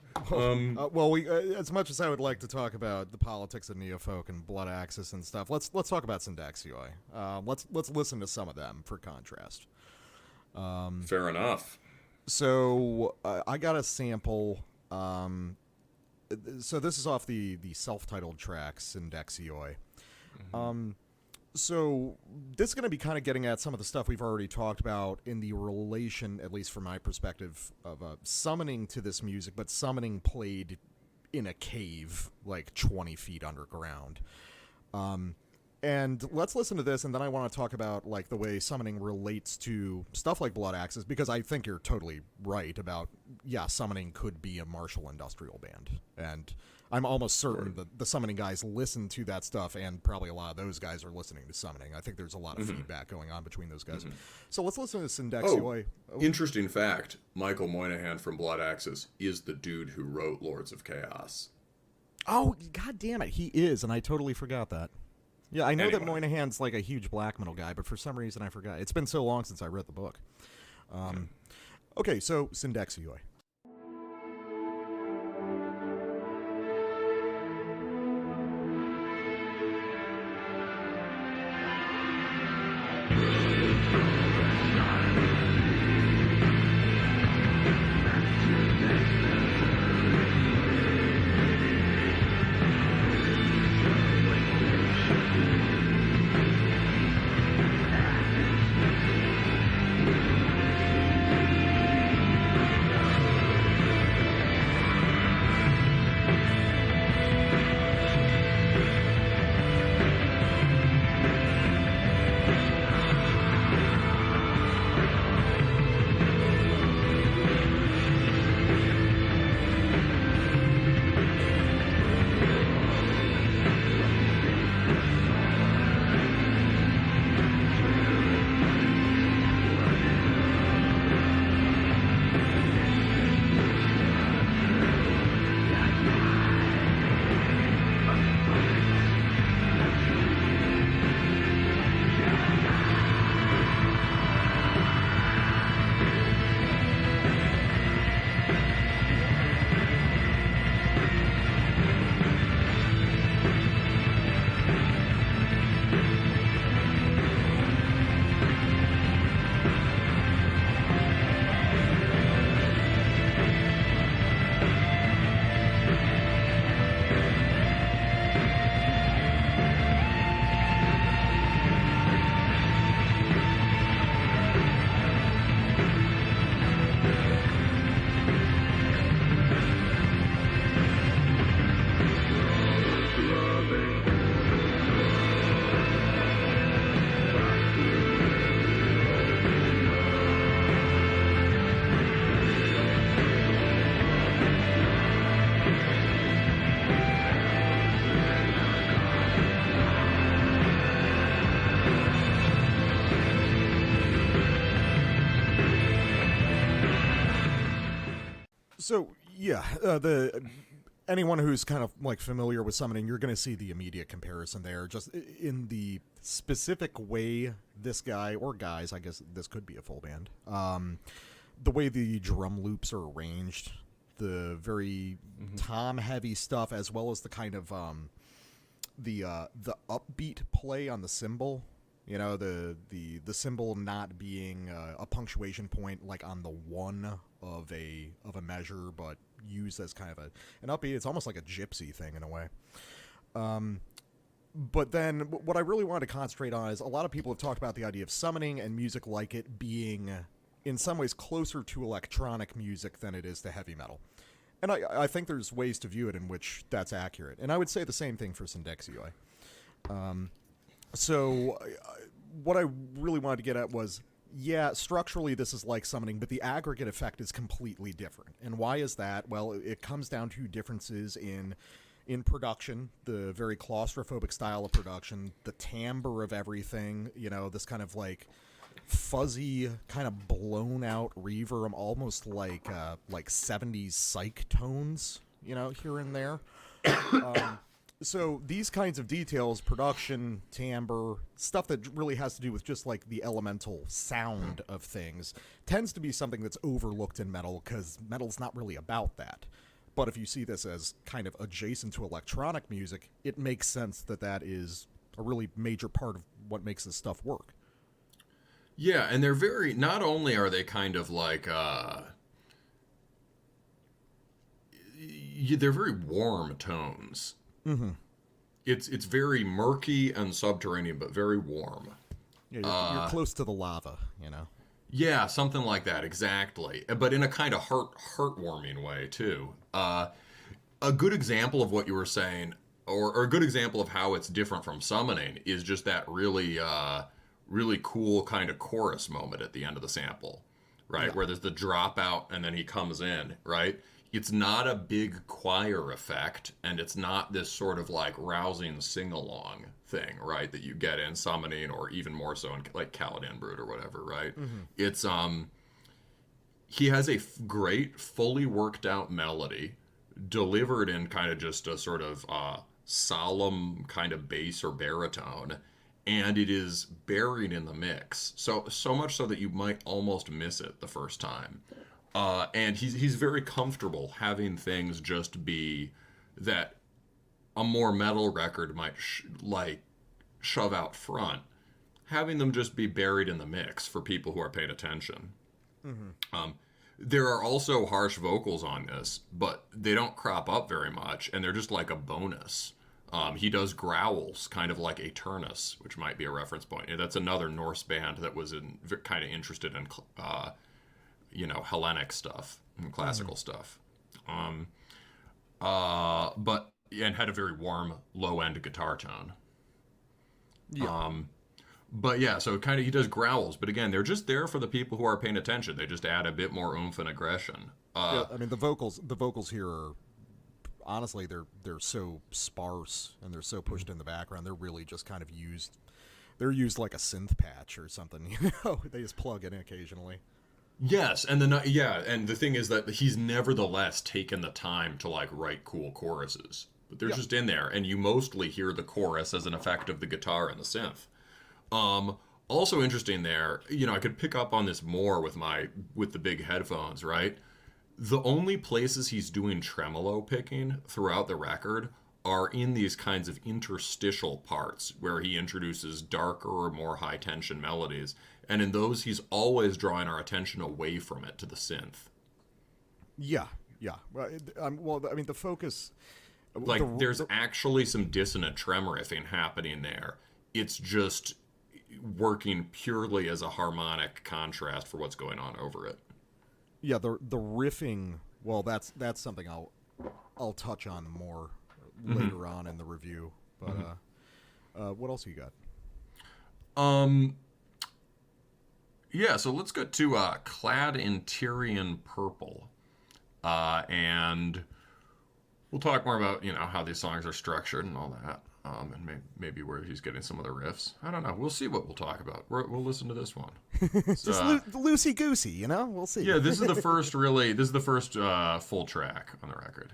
Speaker 1: We as much as I would like to talk about the politics of neofolk and Blood Axis and stuff, let's talk about Syndexioi. Let's listen to some of them for contrast.
Speaker 2: Fair enough.
Speaker 1: So I got a sample. So this is off the self-titled track Syndexioi. Mm-hmm. So this is going to be kind of getting at some of the stuff we've already talked about in the relation, at least from my perspective, of summoning to this music, but summoning played in a cave, like 20 feet underground. And let's listen to this, and then I want to talk about like the way summoning relates to stuff like Blood Axis, because I think you're totally right about, summoning could be a martial industrial band. And I'm almost certain that the summoning guys listen to that stuff, and probably a lot of those guys are listening to summoning. I think there's a lot of feedback going on between those guys. Mm-hmm. So let's listen to Syndexioi.
Speaker 2: Interesting fact, Michael Moynihan from Blood Axis is the dude who wrote Lords of Chaos.
Speaker 1: Oh, god damn it, he is, and I totally forgot that. Yeah, I know that Moynihan's like a huge black metal guy, but for some reason I forgot. It's been so long since I read the book. Okay, so Syndexioi. So yeah, the anyone who's kind of like familiar with summoning, you're going to see the immediate comparison there. Just in the specific way this guy or guys, I guess this could be a full band. The way the drum loops are arranged, the very tom-heavy stuff, as well as the kind of the upbeat play on the cymbal. You know, the cymbal not being a punctuation point like on the one of a measure, but used as kind of an upbeat. It's almost like a gypsy thing in a way. But then what I really wanted to concentrate on is a lot of people have talked about the idea of summoning and music like it being in some ways closer to electronic music than it is to heavy metal. And I think there's ways to view it in which that's accurate. And I would say the same thing for Syndexioi. So what I really wanted to get at was, yeah, structurally this is like summoning, but the aggregate effect is completely different. And why is that? Well, it comes down to differences in production, the very claustrophobic style of production, the timbre of everything, you know, this kind of like fuzzy, kind of blown out reverb, almost like 70s psych tones, you know, here and there. So these kinds of details, production, timbre, stuff that really has to do with just like the elemental sound of things, tends to be something that's overlooked in metal because metal's not really about that. But if you see this as kind of adjacent to electronic music, it makes sense that that is a really major part of what makes this stuff work.
Speaker 2: Yeah, and they're very, not only are they kind of like, they're very warm tones.
Speaker 1: Mm-hmm.
Speaker 2: It's very murky and subterranean, but very warm.
Speaker 1: Yeah, you're close to the lava, you know?
Speaker 2: Yeah, something like that, exactly. But in a kind of heartwarming way, too. A good example of what you were saying, or a good example of how it's different from summoning, is just that really, really cool kind of chorus moment at the end of the sample, right?
Speaker 1: Yeah.
Speaker 2: Where there's the dropout and then he comes in, right? It's not a big choir effect, and it's not this sort of like rousing sing-along thing, right, that you get in summoning, or even more so in like Kaladin Brood or whatever, right? Mm-hmm. It's he has a great, fully worked out melody delivered in kind of just a sort of solemn kind of bass or baritone, and it is buried in the mix, so much so that you might almost miss it the first time. And he's very comfortable having things just be that a more metal record might shove out front, having them just be buried in the mix for people who are paying attention. Mm-hmm. There are also harsh vocals on this, but they don't crop up very much, and they're just like a bonus. He does growls, kind of like a Terminus, which might be a reference point. And that's another Norse band that was kind of interested in Hellenic stuff and classical stuff. But had a very warm low end guitar tone.
Speaker 1: Yeah.
Speaker 2: But yeah, so kind of he does growls, but again, they're just there for the people who are paying attention. They just add a bit more oomph and aggression.
Speaker 1: Yeah, I mean the vocals here are honestly they're so sparse and they're so pushed in the background. They're really just kind of used. They're used like a synth patch or something. You know, they just plug in occasionally.
Speaker 2: Yes, and the thing is that he's nevertheless taken the time to like write cool choruses, but they're just in there, and you mostly hear the chorus as an effect of the guitar and the synth. Also interesting there, I could pick up on this more with the big headphones, right? The only places he's doing tremolo picking throughout the record are in these kinds of interstitial parts where he introduces darker or more high tension melodies. And in those, he's always drawing our attention away from it to the synth.
Speaker 1: Yeah. Well, I mean, the focus...
Speaker 2: There's actually some dissonant trem riffing happening there. It's just working purely as a harmonic contrast for what's going on over it.
Speaker 1: Yeah, the riffing... Well, that's something I'll touch on more later on in the review. But what else you got?
Speaker 2: Yeah, so let's go to Clad in Tyrian Purple. And we'll talk more about, how these songs are structured and all that. and maybe where he's getting some of the riffs. I don't know. We'll see what we'll talk about. We'll listen to this one.
Speaker 1: Just loosey goosey, you know. We'll see.
Speaker 2: Yeah, this is the first full track on the record.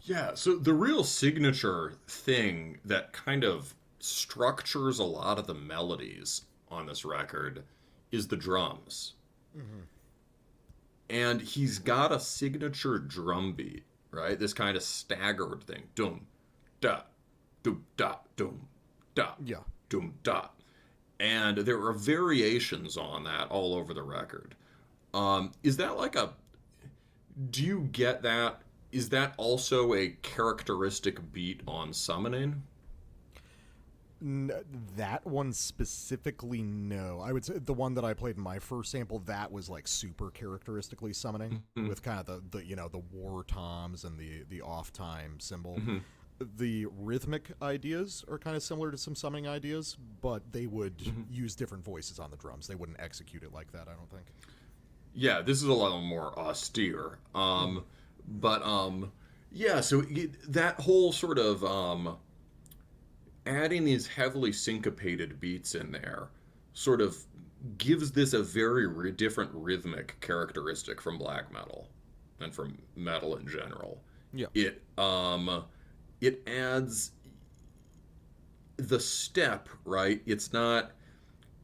Speaker 2: Yeah, so the real signature thing that kind of structures a lot of the melodies on this record is the drums. Mm-hmm. And he's got a signature drum beat, right? This kind of staggered thing. Dum, da, dum, da, dum, da,
Speaker 1: yeah,
Speaker 2: dum, da. And there are variations on that all over the record. Is that like a... Do you get that? Is that also a characteristic beat on Summoning?
Speaker 1: That one specifically, no. I would say the one that I played in my first sample, that was like super characteristically Summoning, mm-hmm. with kind of the you know, the war toms and the off time symbol. Mm-hmm. The rhythmic ideas are kind of similar to some Summoning ideas, but they would mm-hmm. use different voices on the drums. They wouldn't execute it like that, I don't think.
Speaker 2: Yeah, this is a lot more austere. But, yeah, so that whole sort of, adding these heavily syncopated beats in there sort of gives this a very different rhythmic characteristic from black metal and from metal in general.
Speaker 1: Yeah.
Speaker 2: It adds the step, right? It's not...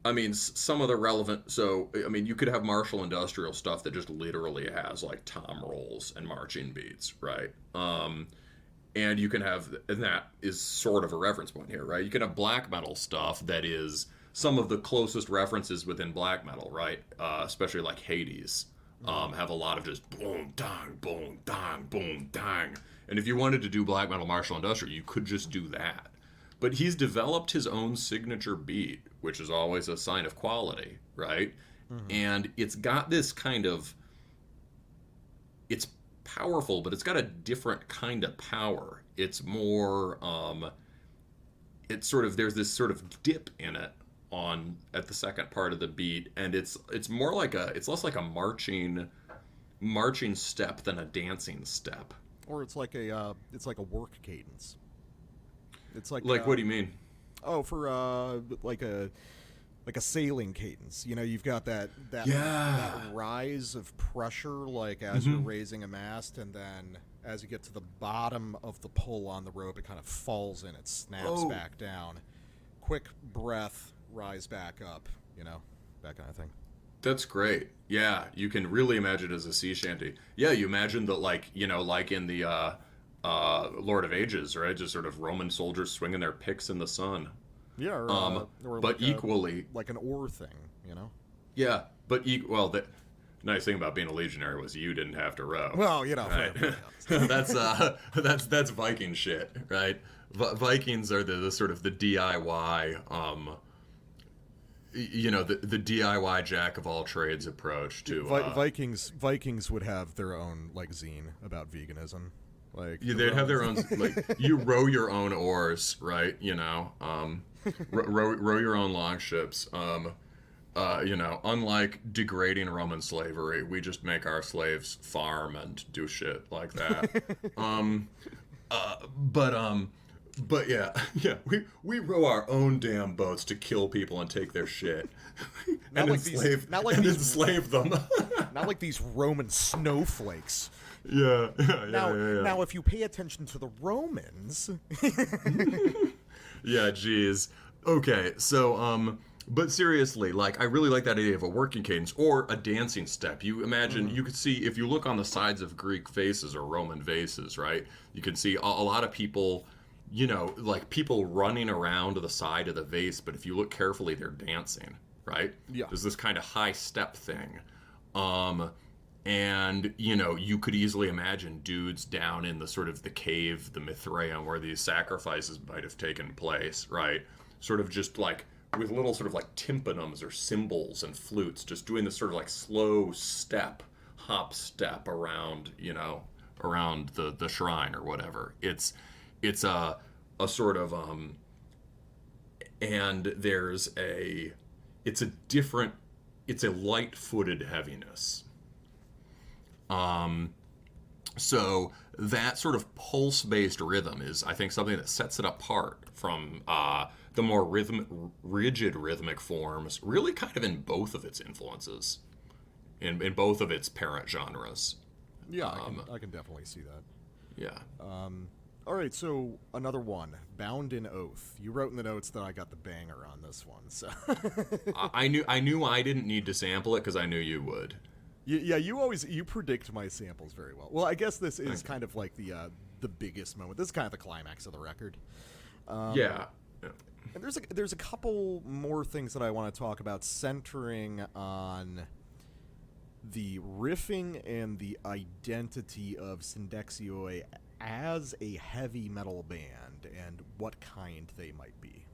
Speaker 2: I mean, some of the relevant... So, I mean, you could have martial industrial stuff that just literally has, like, tom rolls and marching beats, right? And you can have... And that is sort of a reference point here, right? You can have black metal stuff that is some of the closest references within black metal, right? Especially, like, Hades. Have a lot of just boom, dang, boom, dang, boom, dang. And if you wanted to do black metal martial industrial, you could just do that. But he's developed his own signature beat, which is always a sign of quality, right? Mm-hmm. And it's got this kind of... It's powerful, but it's got a different kind of power. It's more... it's sort of... There's this sort of dip in it at the second part of the beat, and it's more like a... It's less like a marching step than a dancing step.
Speaker 1: Or it's like a work cadence. It's like
Speaker 2: what do you mean?
Speaker 1: Oh, for like a sailing cadence. You know, you've got that rise of pressure, like as mm-hmm. you're raising a mast, and then as you get to the bottom of the pull on the rope, it kind of falls in, it snaps back down. Quick breath, rise back up. You know, that kind of thing.
Speaker 2: That's great. Yeah, you can really imagine it as a sea shanty. Yeah, you imagine that, like, you know, like in the Lord of Ages, right? Just sort of Roman soldiers swinging their picks in the sun.
Speaker 1: Yeah, or
Speaker 2: but like equally
Speaker 1: like an oar thing, you know.
Speaker 2: Yeah, but the nice thing about being a legionary was you didn't have to row.
Speaker 1: Well, you know,
Speaker 2: right? that's Viking shit, right? Vikings are the sort of the DIY. You know, the DIY jack of all trades approach to
Speaker 1: Vikings would have their own like zine about veganism. Like
Speaker 2: they'd have their own like you row your own oars, right? You know, row your own longships. You know, unlike degrading Roman slavery, we just make our slaves farm and do shit like that. But yeah, yeah, we row our own damn boats to kill people and take their shit, and enslave them.
Speaker 1: Not like these Roman snowflakes.
Speaker 2: Yeah.
Speaker 1: Now, if you pay attention to the Romans,
Speaker 2: yeah, geez. Okay, so but seriously, like I really like that idea of a working cadence or a dancing step. You imagine you could see if you look on the sides of Greek vases or Roman vases, right? You can see a lot of people, you know, like people running around to the side of the vase, but if you look carefully, they're dancing, right?
Speaker 1: Yeah.
Speaker 2: There's this kind of high step thing. And, you know, you could easily imagine dudes down in the sort of the cave, the Mithraeum, where these sacrifices might have taken place, right? Sort of just like with little sort of like tympanums or cymbals and flutes, just doing this sort of like slow hop step around, you know, around the shrine or whatever. It's a sort of, and it's a light-footed heaviness. So that sort of pulse-based rhythm is, I think, something that sets it apart from the more rigid rhythmic forms, really kind of in both of its influences, in both of its parent genres.
Speaker 1: Yeah, I can definitely see that.
Speaker 2: Yeah.
Speaker 1: All right, so another one, Bound in Oath. You wrote in the notes that I got the banger on this one, so
Speaker 2: I knew I didn't need to sample it because I knew you would.
Speaker 1: Yeah, you predict my samples very well. Well, I guess this is kind of like the biggest moment. This is kind of the climax of the record.
Speaker 2: Yeah.
Speaker 1: And there's a couple more things that I want to talk about centering on the riffing and the identity of Syndexioi as a heavy metal band and what kind they might be.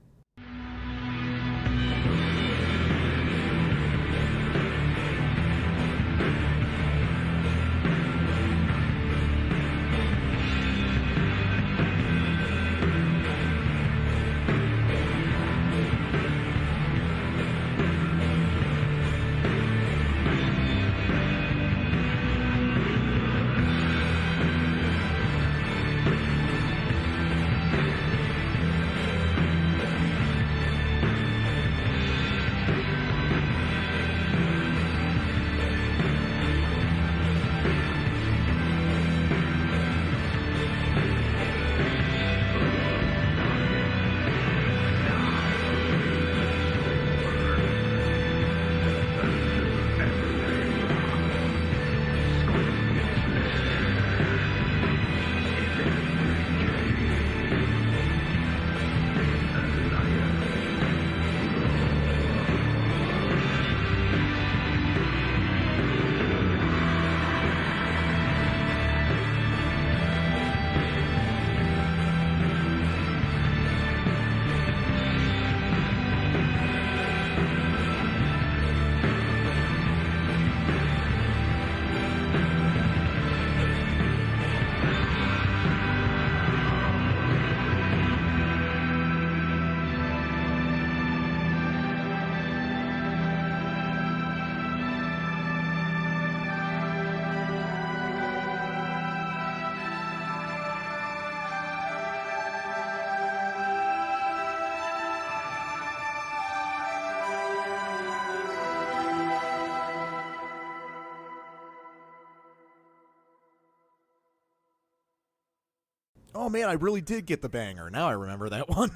Speaker 1: Oh man, I really did get the banger. Now I remember that one.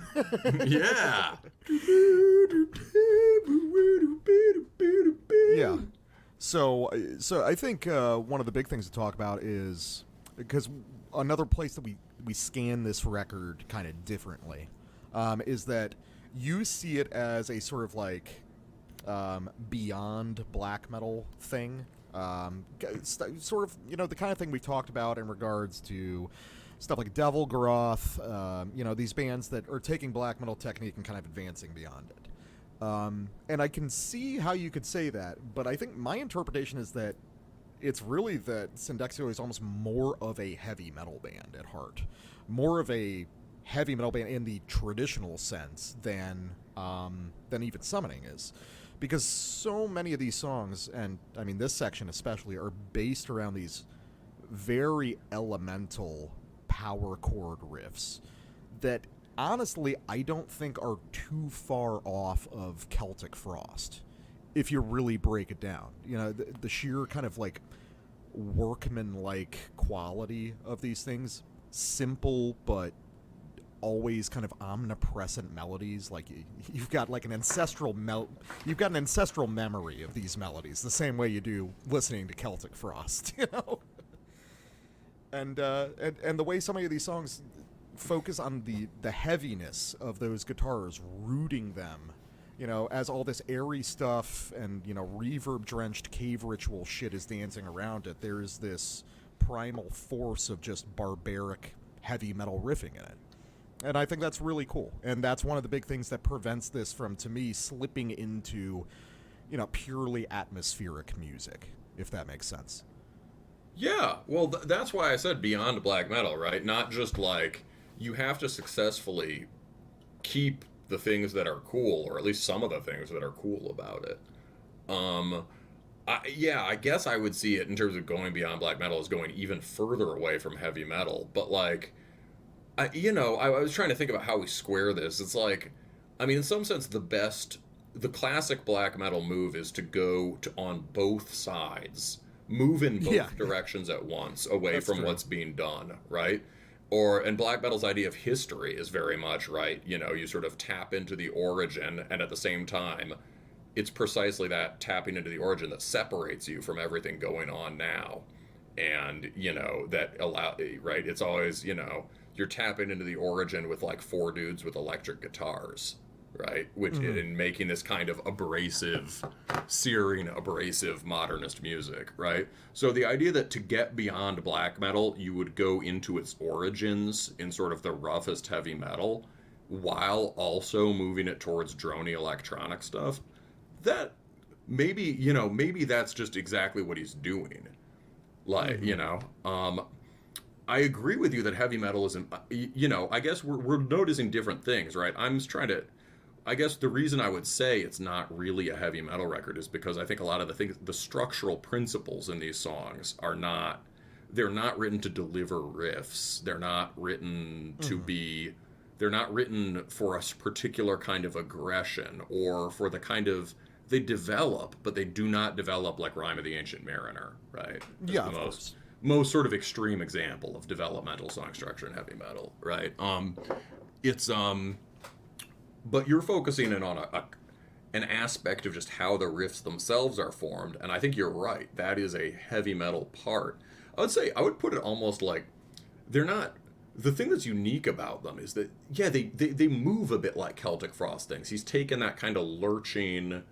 Speaker 2: Yeah.
Speaker 1: Yeah. So I think one of the big things to talk about is because another place that we scan this record kind of differently is that you see it as a sort of like beyond black metal thing, sort of, you know, the kind of thing we talked about in regards to stuff like Devil Groth, you know, these bands that are taking black metal technique and kind of advancing beyond it. And I can see how you could say that, but I think my interpretation is that it's really that Syndexioi is almost more of a heavy metal band at heart. More of a heavy metal band in the traditional sense than even Summoning is. Because so many of these songs, and I mean this section especially, are based around these very elemental power chord riffs that honestly, I don't think are too far off of Celtic Frost, if you really break it down. You know, the sheer kind of like workman-like quality of these things, simple but always kind of omnipresent melodies. Like you've got like an ancestral you've got an ancestral memory of these melodies, the same way you do listening to Celtic Frost, you know. And the way some of these songs focus on the heaviness of those guitars, rooting them, you know, as all this airy stuff and, you know, reverb-drenched cave ritual shit is dancing around it, there is this primal force of just barbaric heavy metal riffing in it. And I think that's really cool. And that's one of the big things that prevents this from, to me, slipping into, you know, purely atmospheric music, if that makes sense.
Speaker 2: Yeah, well, that's why I said beyond black metal, right? Not just like, you have to successfully keep the things that are cool, or at least some of the things that are cool about it. I guess I would see it in terms of going beyond black metal as going even further away from heavy metal. But like, I was trying to think about how we square this. It's like, I mean, in some sense, the classic black metal move is to go on both sides, move in both directions at once, away from
Speaker 1: true.
Speaker 2: what's being done, right? And black metal's idea of history is very much, right, you know, you sort of tap into the origin, and at the same time, it's precisely that tapping into the origin that separates you from everything going on now. And, you know, right, it's always, you know, you're tapping into the origin with like four dudes with electric guitars, right? Which in making this kind of searing, abrasive modernist music, right? So the idea that to get beyond black metal, you would go into its origins in sort of the roughest heavy metal, while also moving it towards drony electronic stuff, that maybe that's just exactly what he's doing. Like, you know, I agree with you that heavy metal isn't, you know, I guess we're noticing different things, right? I'm just trying to, I guess the reason I would say it's not really a heavy metal record is because I think a lot of the structural principles in these songs they're not written to deliver riffs. They're not written they're not written for a particular kind of aggression or for the kind of, they develop, but they do not develop like Rime of the Ancient Mariner, right?
Speaker 1: Yeah, of course.
Speaker 2: Most sort of extreme example of developmental song structure in heavy metal, right? But you're focusing in on an aspect of just how the riffs themselves are formed, and I think you're right. That is a heavy metal part. I would put it almost like they're not. The thing that's unique about them is that, yeah, they move a bit like Celtic Frost things. He's taken that kind of lurching,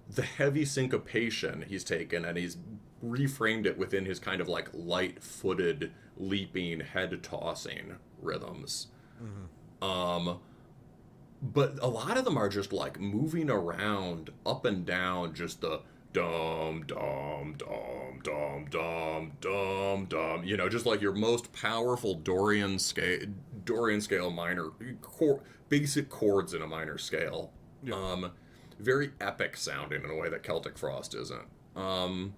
Speaker 2: the heavy syncopation he's taken, and he's reframed it within his kind of like light-footed, leaping, head-tossing rhythms. But a lot of them are just like moving around up and down, just the dum dum dum dum dum dum dum, you know, just like your most powerful Dorian scale minor basic chords in a minor scale. Very epic sounding in a way that Celtic Frost isn't. But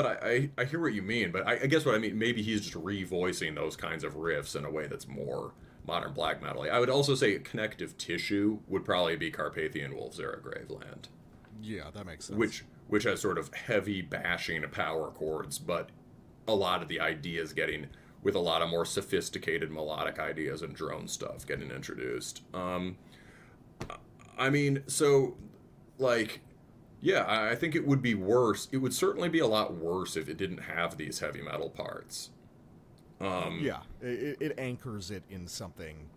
Speaker 2: I hear what you mean, but I guess what I mean, maybe he's just revoicing those kinds of riffs in a way that's more modern black metal. I would also say connective tissue would probably be Carpathian Wolves Era Graveland.
Speaker 1: Yeah, that makes sense.
Speaker 2: Which has sort of heavy bashing power chords, but a lot of the ideas getting, with a lot of more sophisticated melodic ideas and drone stuff getting introduced. I mean, so, like, yeah, I think it would be worse. It would certainly be a lot worse if it didn't have these heavy metal parts.
Speaker 1: It anchors it in something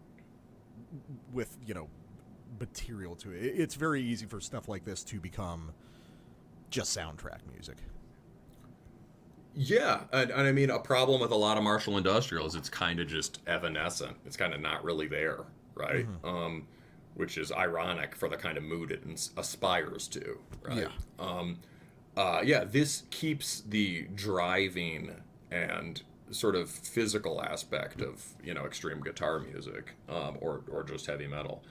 Speaker 1: with, you know, material to it. It's very easy for stuff like this to become just soundtrack music.
Speaker 2: Yeah, and I mean, a problem with a lot of Martial Industrial is it's kind of just evanescent. It's kind of not really there, right? Which is ironic for the kind of mood it aspires to, right? This keeps the driving and sort of physical aspect of, you know, extreme guitar music, or just heavy metal.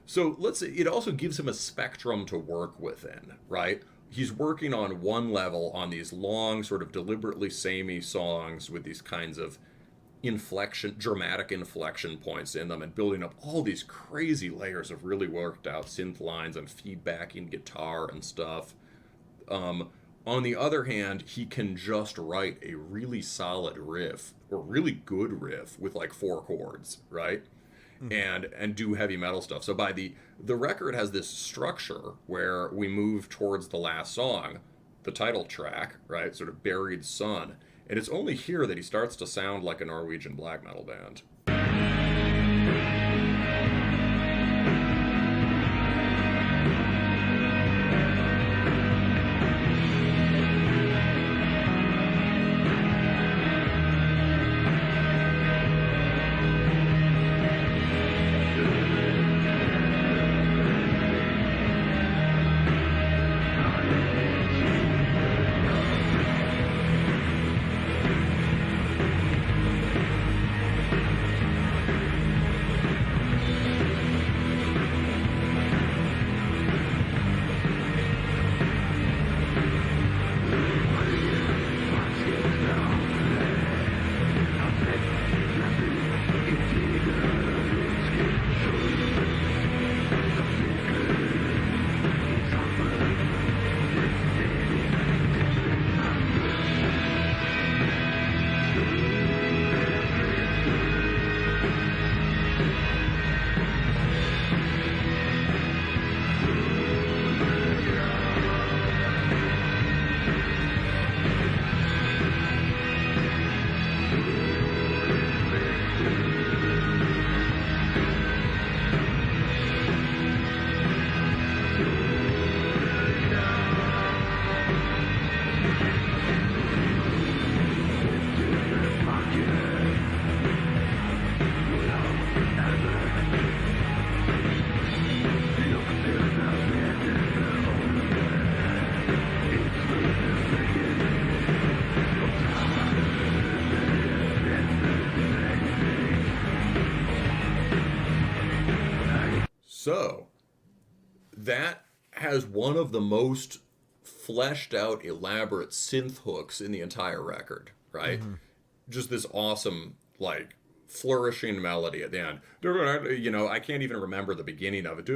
Speaker 2: So let's say it also gives him a spectrum to work within, right? He's working on one level on these long, sort of deliberately samey songs with these kinds of dramatic inflection points in them, and building up all these crazy layers of really worked out synth lines and feedbacking guitar and stuff. On the other hand, he can just write a really solid riff, or really good riff, with like 4 chords, right? And do heavy metal stuff. So by the record has this structure where we move towards the last song, the title track, right? Sort of Buried Sun. And it's only here that he starts to sound like a Norwegian black metal band. So, that has one of the most fleshed out, elaborate synth hooks in the entire record, right? Just this awesome, like, flourishing melody at the end. You know, I can't even remember the beginning of it.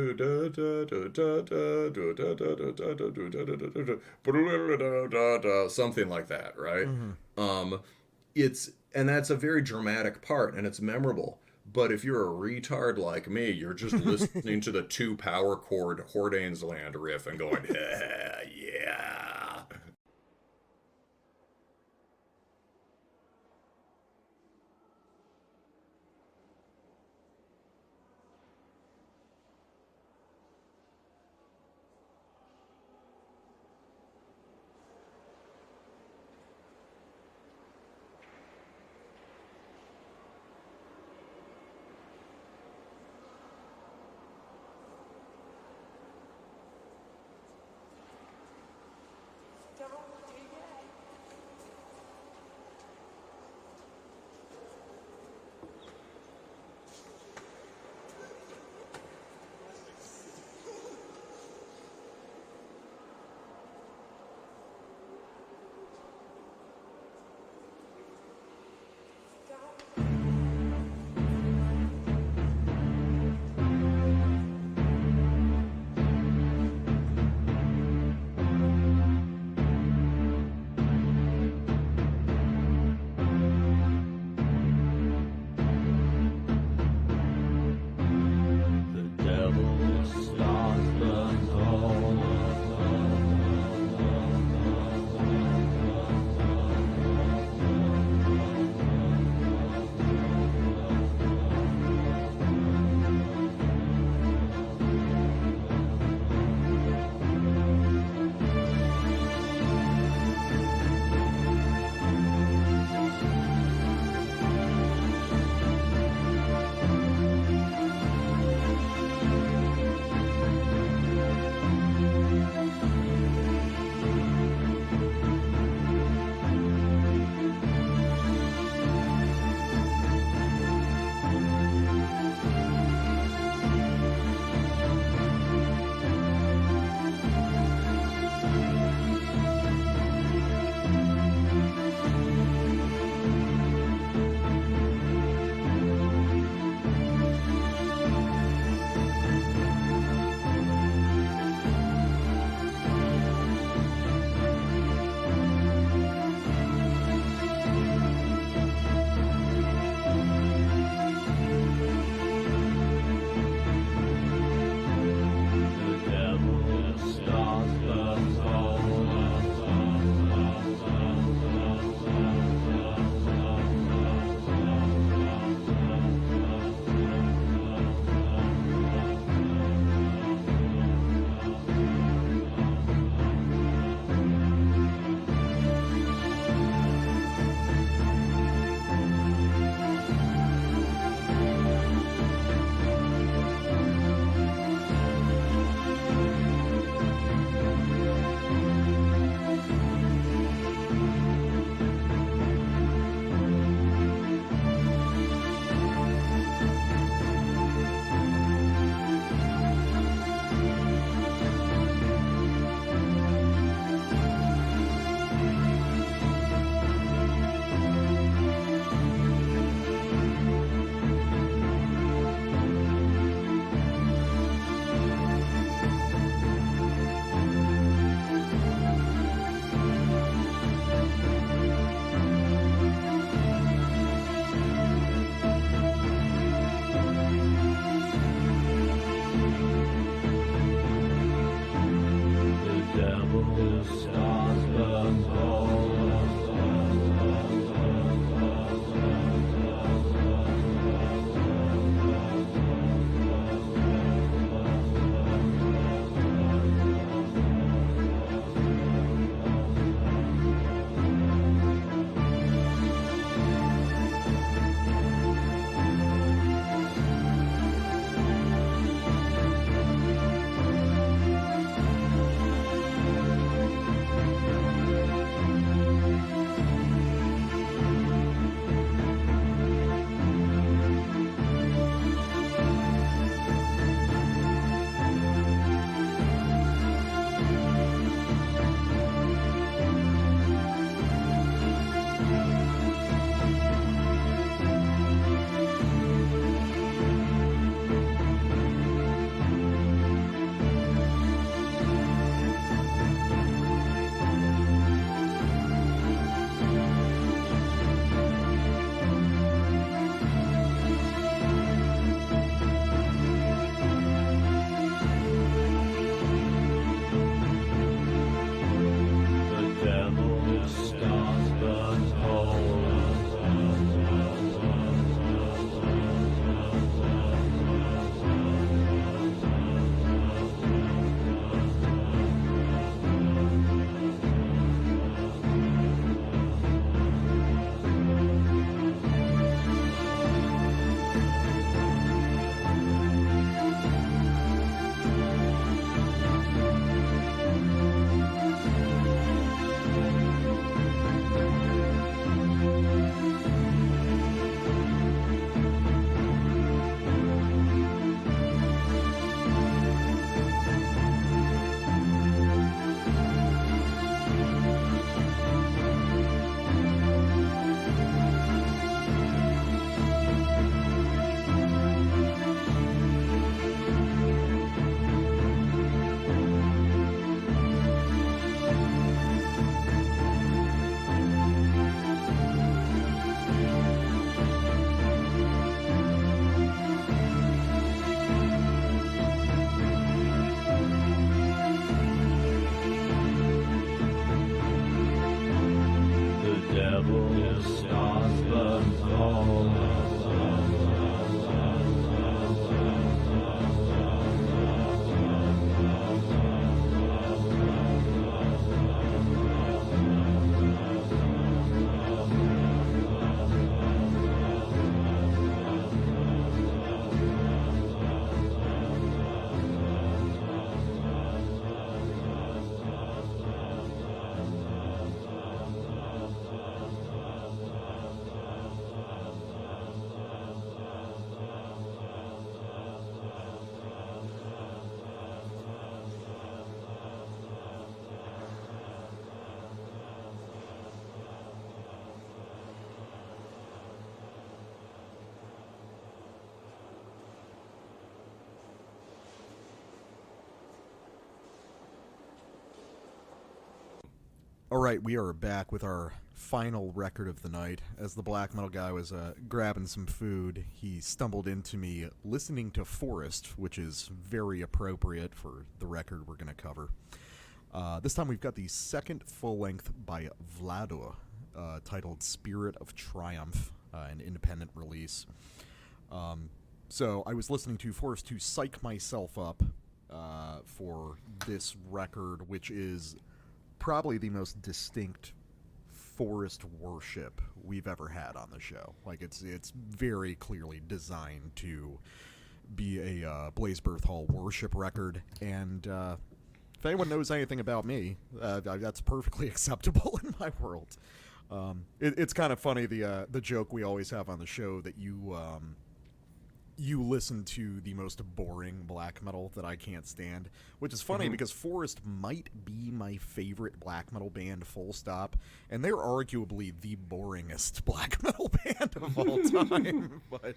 Speaker 2: Something like that, right? And that's a very dramatic part, and it's memorable. But if you're a retard like me, you're just listening to the 2 power chord Hordanes Land riff and going, yeah.
Speaker 1: right, we are back with our final record of the night. As the black metal guy was grabbing some food, he stumbled into me listening to Forest, which is very appropriate for the record we're going to cover. This time we've got the second full-length by Vladduh, titled Spirit of Triumph, an independent release. So I was listening to Forest to psych myself up for this record, which is probably the most distinct Forest worship we've ever had on the show. Like, it's very clearly designed to be a Blazebirth Hall worship record, and if anyone knows anything about me, that's perfectly acceptable in my world. It's kind of funny, the joke we always have on the show that you listen to the most boring black metal that I can't stand, which is funny because Forest might be my favorite black metal band, full stop, and they're arguably the boringest black metal band of all time. But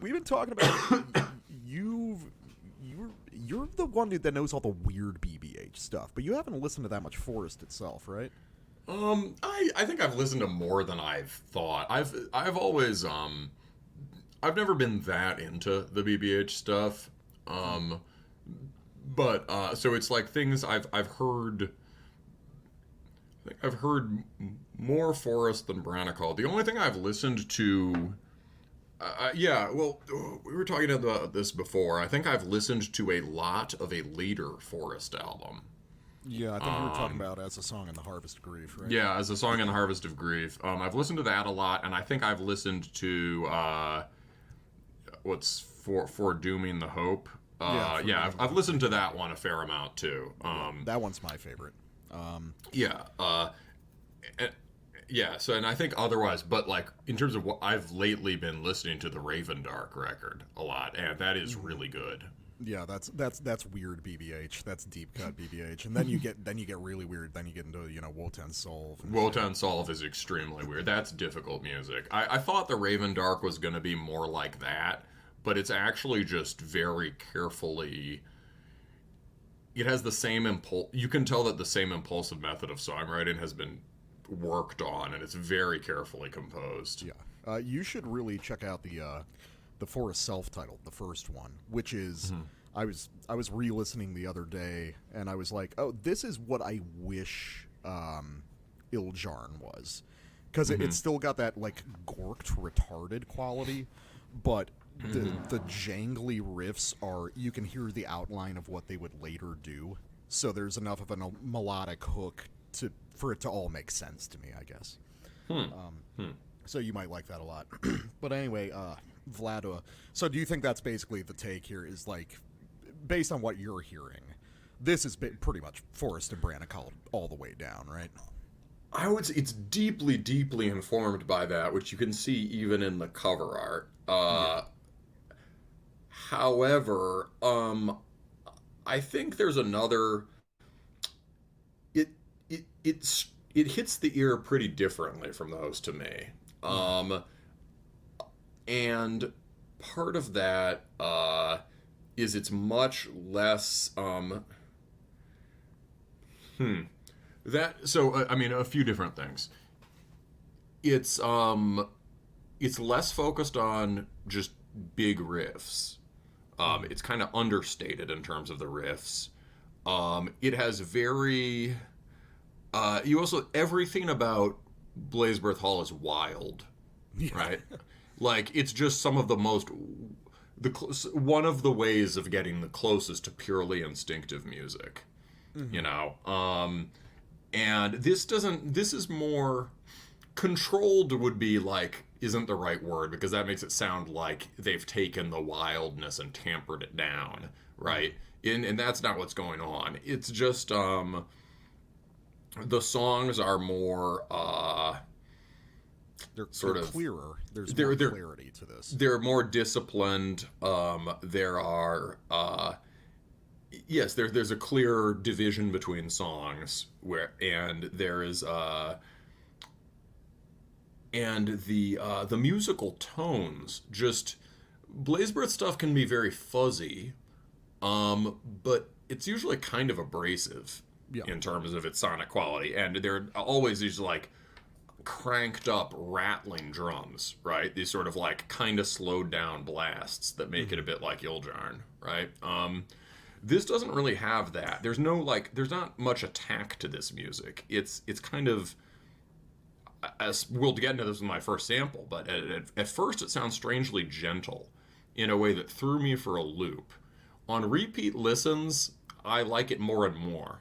Speaker 1: we've been talking about you're the one dude that knows all the weird BBH stuff, but you haven't listened to that much Forest itself, right?
Speaker 2: I think I've listened to more than I've thought. I've always I've never been that into the BBH stuff, but so it's like things I've heard. I think I've heard more Forest than Brannicle. The only thing I've listened to, we were talking about this before. I think I've listened to a lot of a later Forest album.
Speaker 1: Yeah, I think we were talking about As a Song in the Harvest of Grief, right?
Speaker 2: Yeah, As a Song in the Harvest of Grief. I've listened to that a lot, and I think I've listened to what's for Dooming the Hope. I've listened to that one a fair amount too.
Speaker 1: That one's my favorite.
Speaker 2: So, and I think otherwise, but like in terms of what I've lately been listening to the Raven Dark record a lot, and that is really good.
Speaker 1: Yeah, that's weird BBH. That's deep cut BBH, and then you get really weird. Then you get into Wotan Solve.
Speaker 2: Wotan Solve is extremely weird. That's difficult music. I thought the Raven Dark was going to be more like that, but it's actually just very carefully. It has the same impulse. You can tell that the same impulsive method of songwriting has been worked on, and it's very carefully composed.
Speaker 1: Yeah, you should really check out the Forest self-titled, the first one, which is I was re-listening the other day, and I was like, oh, this is what I wish Iljarn was, because it's still got that like gorked retarded quality, but the jangly riffs are, you can hear the outline of what they would later do, so there's enough of a melodic hook for it to all make sense to me, I guess. So you might like that a lot. But anyway, Vladduh. So do you think that's basically the take here, is like, based on what you're hearing, this is pretty much Forest and Brannicle all the way down, right?
Speaker 2: I would say it's deeply, deeply informed by that, which you can see even in the cover art. However, I think there's another. It hits the ear pretty differently from those to me. And part of that is it's much less a few different things. It's less focused on just big riffs. It's kind of understated in terms of the riffs. It has very everything about Blazebirth Hall is wild, right? Like, it's just some of the most, one of the ways of getting the closest to purely instinctive music, and this is more controlled, would be like, isn't the right word, because that makes it sound like they've taken the wildness and tampered it down, right? And that's not what's going on. It's just, the songs are more
Speaker 1: they're clearer. There's more clarity to this.
Speaker 2: They're more disciplined. There are there's a clear division between songs there is the musical tones. Just Blazebirth stuff can be very fuzzy, but it's usually kind of abrasive.
Speaker 1: Yeah.
Speaker 2: in terms of its sonic quality, and there are always these like cranked up rattling drums, right? These sort of like kind of slowed down blasts that make it a bit like Yljarn, right? This doesn't really have that. There's not much attack to this music. It's kind of, as we'll get into this in my first sample, but at first it sounds strangely gentle in a way that threw me for a loop. On repeat listens, I like it more and more.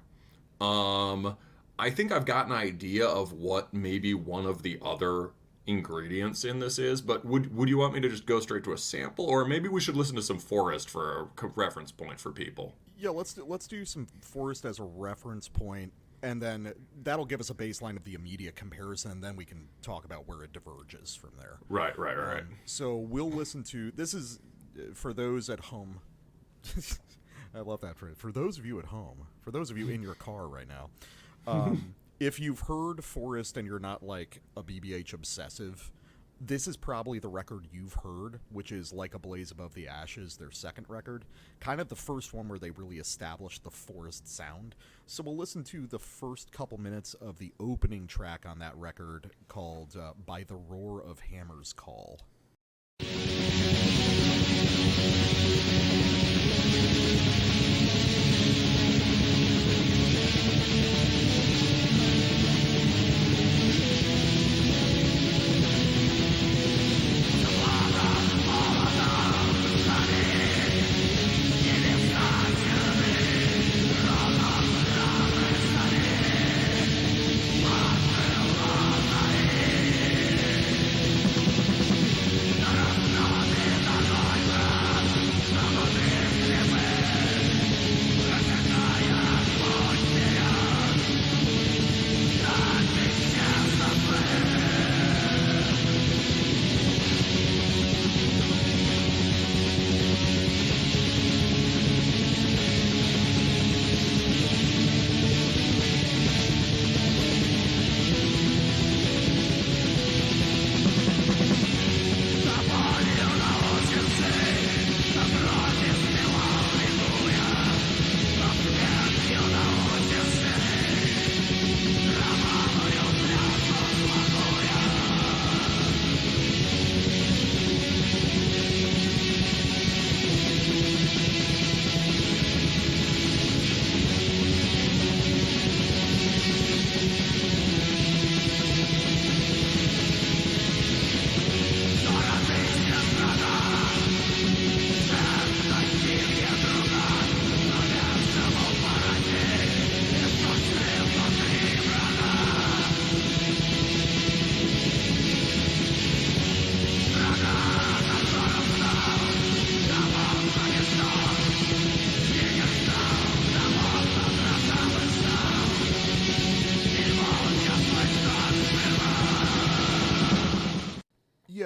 Speaker 2: I think I've got an idea of what maybe one of the other ingredients in this is, but would you want me to just go straight to a sample, or maybe we should listen to some Forest for a reference point for people?
Speaker 1: Yeah, let's do some Forest as a reference point, and then that'll give us a baseline of the immediate comparison, and then we can talk about where it diverges from there.
Speaker 2: Right.
Speaker 1: So we'll listen to, this is, for those at home, I love that phrase, for those of you at home, for those of you in your car right now, if you've heard Forest and you're not like a BBH obsessive, this is probably the record you've heard, which is Like a Blaze Above the Ashes, their second record. Kind of the first one where they really established the Forest sound. So we'll listen to the first couple minutes of the opening track on that record called By the Roar of Hammer's Call.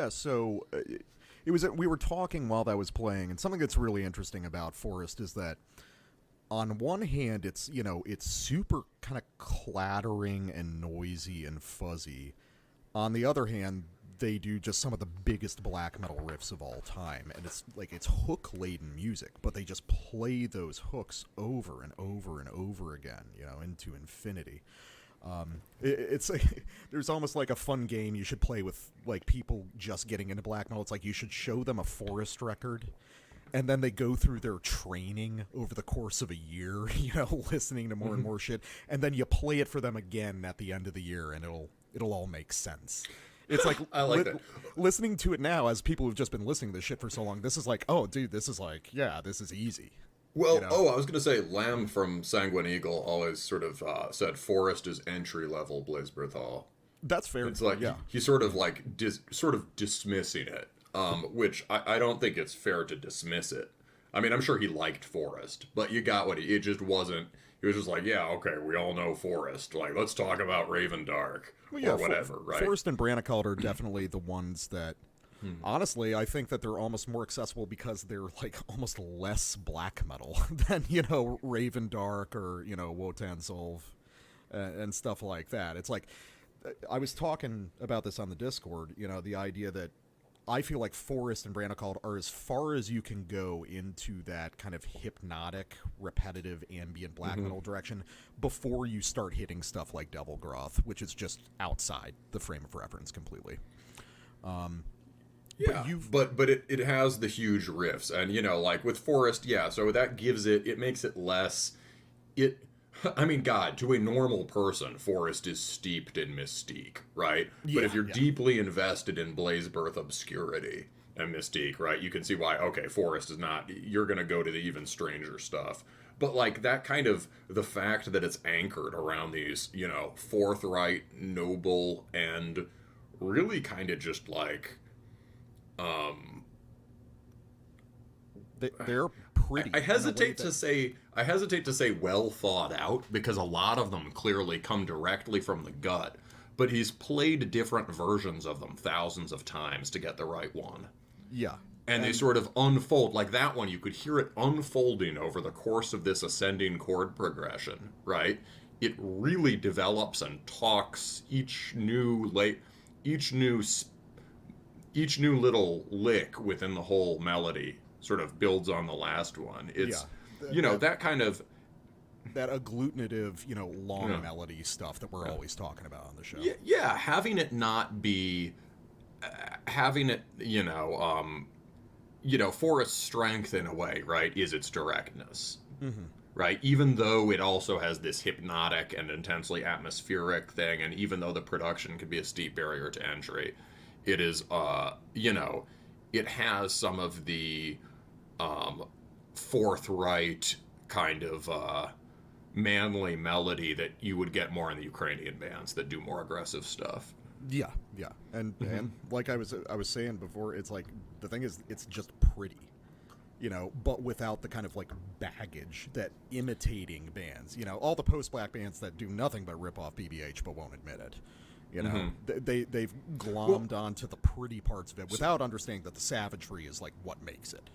Speaker 1: So it was we were talking while that was playing, and something that's really interesting about Forest is that on one hand it's super kind of clattering and noisy and fuzzy. On the other hand, they do just some of the biggest black metal riffs of all time, and it's hook laden music, but they just play those hooks over and over and over again, into infinity. It's like there's almost like a fun game you should play with like people just getting into black metal. It's like you should show them a Forest record, and then they go through their training over the course of a year, listening to more and more shit, and then you play it for them again at the end of the year, and it'll all make sense. It's like
Speaker 2: I like that.
Speaker 1: Listening to it now as people who've just been listening to this shit for so long. This is like, oh, dude, this is like, yeah, this is easy.
Speaker 2: Well, I was going to say, Lamb from Sanguine Eagle always sort of said Forest is entry-level Blazberthal.
Speaker 1: That's fair.
Speaker 2: It's like,
Speaker 1: yeah.
Speaker 2: he's sort of like, sort of dismissing it, which I don't think it's fair to dismiss it. I mean, I'm sure he liked Forest, but you got what it just wasn't, he was just like, yeah, okay, we all know Forest, like, let's talk about Raven Dark, or whatever, right?
Speaker 1: Forest and Branacult are definitely the ones that, honestly, I think that they're almost more accessible because they're like almost less black metal than, Raven Dark or, Wotan Solv and stuff like that. It's like, I was talking about this on the Discord, the idea that I feel like Forest and Brand are as far as you can go into that kind of hypnotic, repetitive, ambient black metal direction before you start hitting stuff like Devilgroth, which is just outside the frame of reference completely.
Speaker 2: Yeah, but it has the huge riffs, and like with Forest, so that gives it makes it less. I mean, God, to a normal person, Forest is steeped in mystique, right? But if you're deeply invested in Blazebirth obscurity and mystique, right, you can see why, okay, Forest is not, you're going to go to the even stranger stuff. But, like, that kind of, the fact that it's anchored around these, forthright, noble, and really kind of just, like,
Speaker 1: they're pretty.
Speaker 2: I hesitate to say well thought out, because a lot of them clearly come directly from the gut, but he's played different versions of them thousands of times to get the right one.
Speaker 1: Yeah.
Speaker 2: And they sort of unfold. Like that one, you could hear it unfolding over the course of this ascending chord progression, right? It really develops and talks each new little lick within the whole melody sort of builds on the last one. It's, that kind of...
Speaker 1: That agglutinative, long melody stuff that we're always talking about on the show.
Speaker 2: Yeah, having it not be... having it, Forest's strength in a way, right, is its directness. Mm-hmm. Right? Even though it also has this hypnotic and intensely atmospheric thing, and even though the production can be a steep barrier to entry, it is, it has some of the forthright kind of manly melody that you would get more in the Ukrainian bands that do more aggressive stuff.
Speaker 1: Yeah, and like I was saying before, it's like the thing is it's just pretty, but without the kind of like baggage that imitating bands, all the post-black bands that do nothing but rip off BBH but won't admit it. They've glommed onto the pretty parts of it without understanding that the savagery is like what makes it.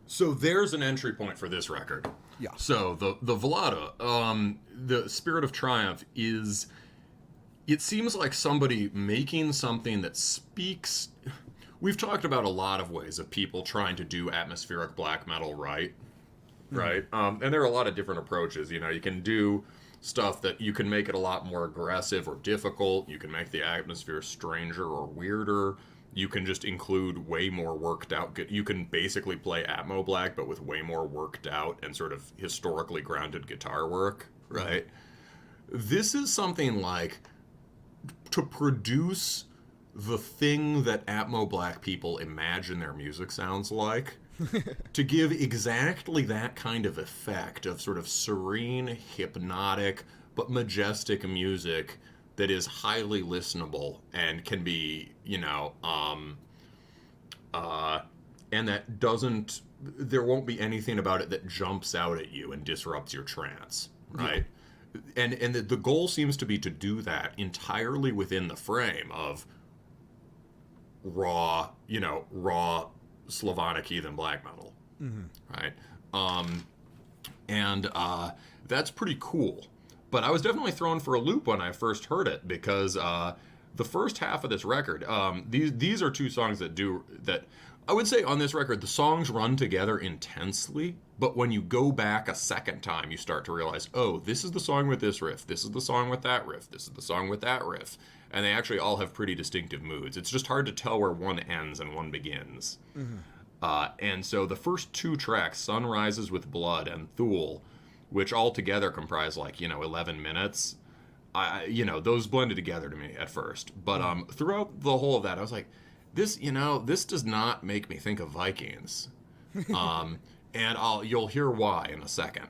Speaker 2: So there's an entry point for this record.
Speaker 1: Yeah.
Speaker 2: So the Vladduh, the Spirit of Triumph is, it seems like somebody making something that speaks. We've talked about a lot of ways of people trying to do atmospheric black metal right? And there are a lot of different approaches. You can do stuff that you can make it a lot more aggressive or difficult. You can make the atmosphere stranger or weirder. You can just include way more worked out. You can basically play Atmo Black, but with way more worked out and sort of historically grounded guitar work, right? This is something like to produce the thing that Atmo Black people imagine their music sounds like, to give exactly that kind of effect of sort of serene, hypnotic, but majestic music that is highly listenable and can be, and that doesn't, there won't be anything about it that jumps out at you and disrupts your trance, right? Yeah. And the goal seems to be to do that entirely within the frame of raw Slavonic heathen black metal, right? And that's pretty cool. But I was definitely thrown for a loop when I first heard it, because the first half of this record, these are two songs that I would say on this record, the songs run together intensely, but when you go back a second time, you start to realize, oh, this is the song with this riff, this is the song with that riff, this is the song with that riff, and they actually all have pretty distinctive moods. It's just hard to tell where one ends and one begins. And so the first two tracks, Sunrises with Blood and Thule, which all together comprise 11 minutes, those blended together to me at first. But throughout the whole of that, I was like, this does not make me think of Vikings. And you'll hear why in a second.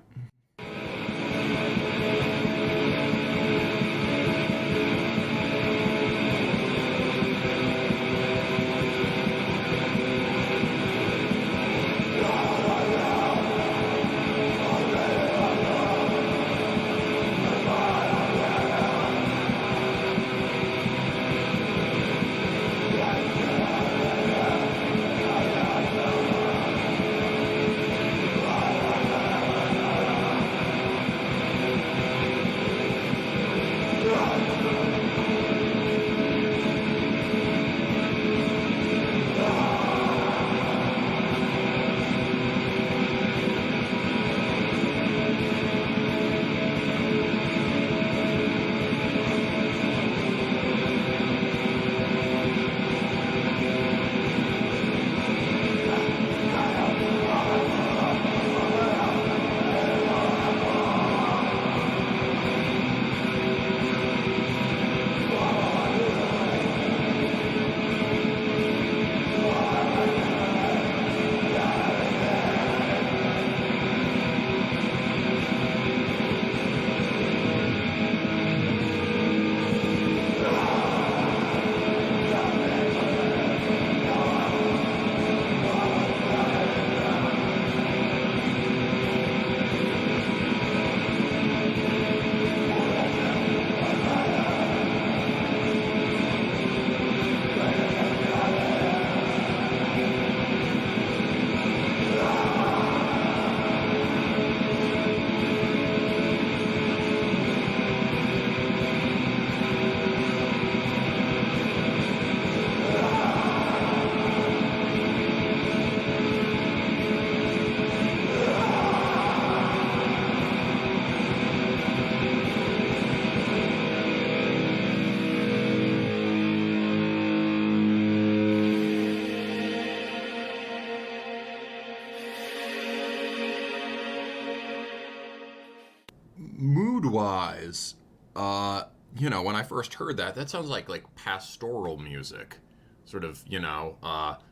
Speaker 2: mood-wise, when I first heard that sounds like pastoral music, sort of,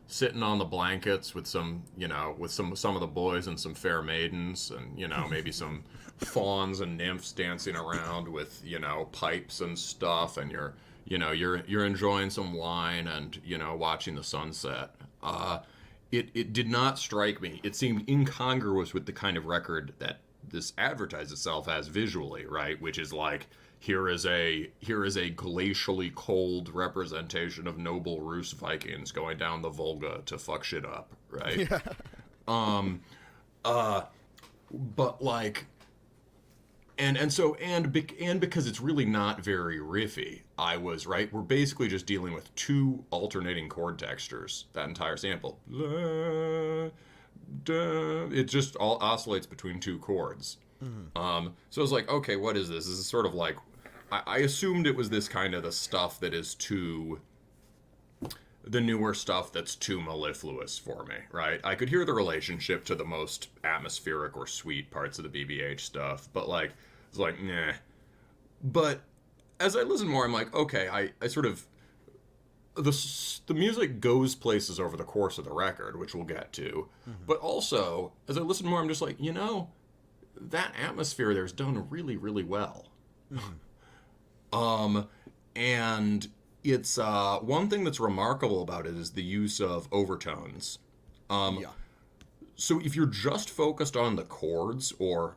Speaker 2: sitting on the blankets with some of the boys and some fair maidens, and maybe some fauns and nymphs dancing around with pipes and stuff, and you're enjoying some wine and watching the sunset. It did not strike me. It seemed incongruous with the kind of record that this advertised itself as visually, right? Which is like, here is a glacially cold representation of noble Rus Vikings going down the Volga to fuck shit up, right? Yeah. But like, and because it's really not very riffy, I was right. We're basically just dealing with two alternating chord textures. That entire sample, it just all oscillates between two chords. Mm-hmm. So I was like, okay, what is this? This is sort of like, I assumed it was this kind of the stuff that is too, the newer stuff that's too mellifluous for me, right? I could hear the relationship to the most atmospheric or sweet parts of the BBH stuff, but like, it's like, nah. But as I listen more, I'm like, okay, I sort of, the music goes places over the course of the record, which we'll get to. Mm-hmm. But also, as I listen more, I'm just like, that atmosphere there's done really, really well. Mm-hmm. And it's, one thing that's remarkable about it is the use of overtones. Yeah. So if you're just focused on the chords, or,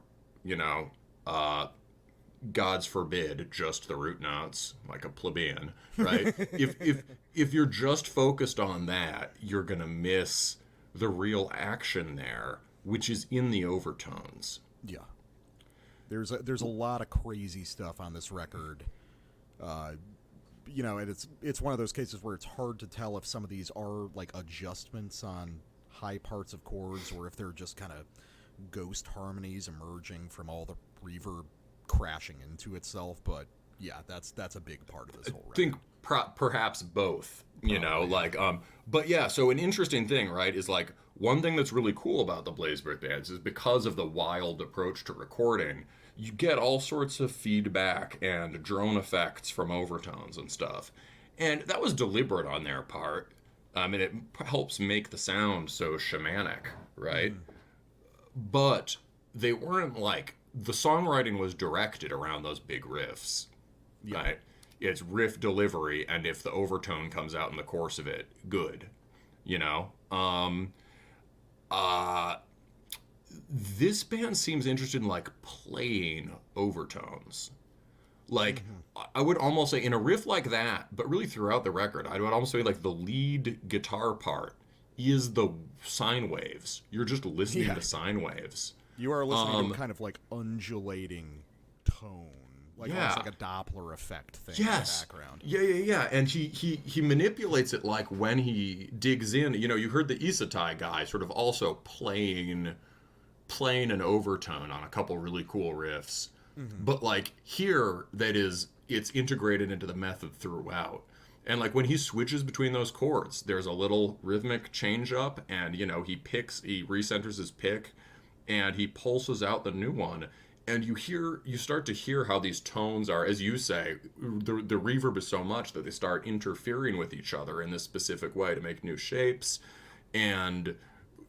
Speaker 2: God's forbid, just the root notes, like a plebeian, right? if you're just focused on that, you're gonna miss the real action there, which is in the overtones.
Speaker 1: Yeah. There's a lot of crazy stuff on this record. And it's one of those cases where it's hard to tell if some of these are like adjustments on high parts of chords, or if they're just kind of ghost harmonies emerging from all the reverb crashing into itself. But yeah, that's a big part of this whole record.
Speaker 2: I think perhaps both, but yeah, so an interesting thing, right, is like, one thing that's really cool about the Blazebird bands is because of the wild approach to recording, you get all sorts of feedback and drone effects from overtones and stuff. And that was deliberate on their part. And it helps make the sound so shamanic, right? But they weren't like, the songwriting was directed around those big riffs, right? It's riff delivery, and if the overtone comes out in the course of it, good, this band seems interested in like playing overtones. Like, I would almost say in a riff like that, but really throughout the record, I would almost say like the lead guitar part is the sine waves. You're just listening to sine waves.
Speaker 1: You are listening to kind of like undulating tone, like almost like a Doppler effect thing in the background.
Speaker 2: Yeah. And he manipulates it, like when he digs in. You heard the Isatai guy sort of also playing an overtone on a couple really cool riffs. Mm-hmm. But like here, it's integrated into the method throughout. And like when he switches between those chords, there's a little rhythmic change up, and he recenters his pick, and he pulses out the new one, and you start to hear how these tones are, as you say, the reverb is so much that they start interfering with each other in this specific way to make new shapes. And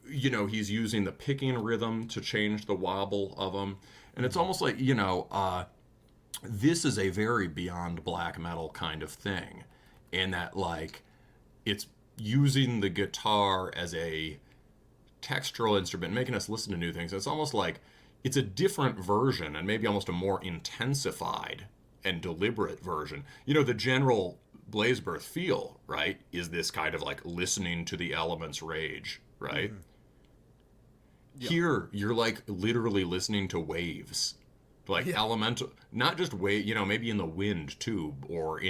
Speaker 2: he's using the picking rhythm to change the wobble of them. And it's almost like, this is a very beyond black metal kind of thing, in that, like, it's using the guitar as a textural instrument, making us listen to new things. It's almost like it's a different version, and maybe almost a more intensified and deliberate version. The general Blazebird feel, right, is this kind of like listening to the elements rage, right? Mm-hmm. Yep. Here, you're like literally listening to waves, like elemental, not just wave, maybe in the wind too, or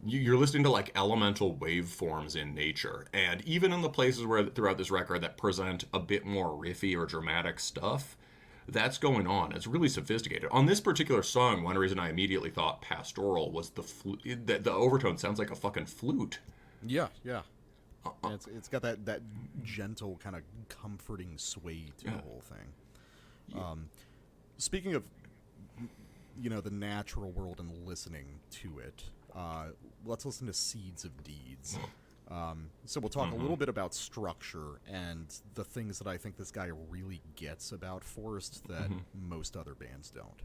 Speaker 2: you're listening to like elemental waveforms in nature. And even in the places where throughout this record that present a bit more riffy or dramatic stuff, that's going on. It's really sophisticated. On this particular song, one reason I immediately thought pastoral was the overtone sounds like a fucking flute.
Speaker 1: Yeah. And it's got that gentle kind of comforting sway to the whole thing. Speaking of the natural world and listening to it, let's listen to Seeds of Deeds. So we'll talk a little bit about structure and the things that I think this guy really gets about Forest that most other bands don't.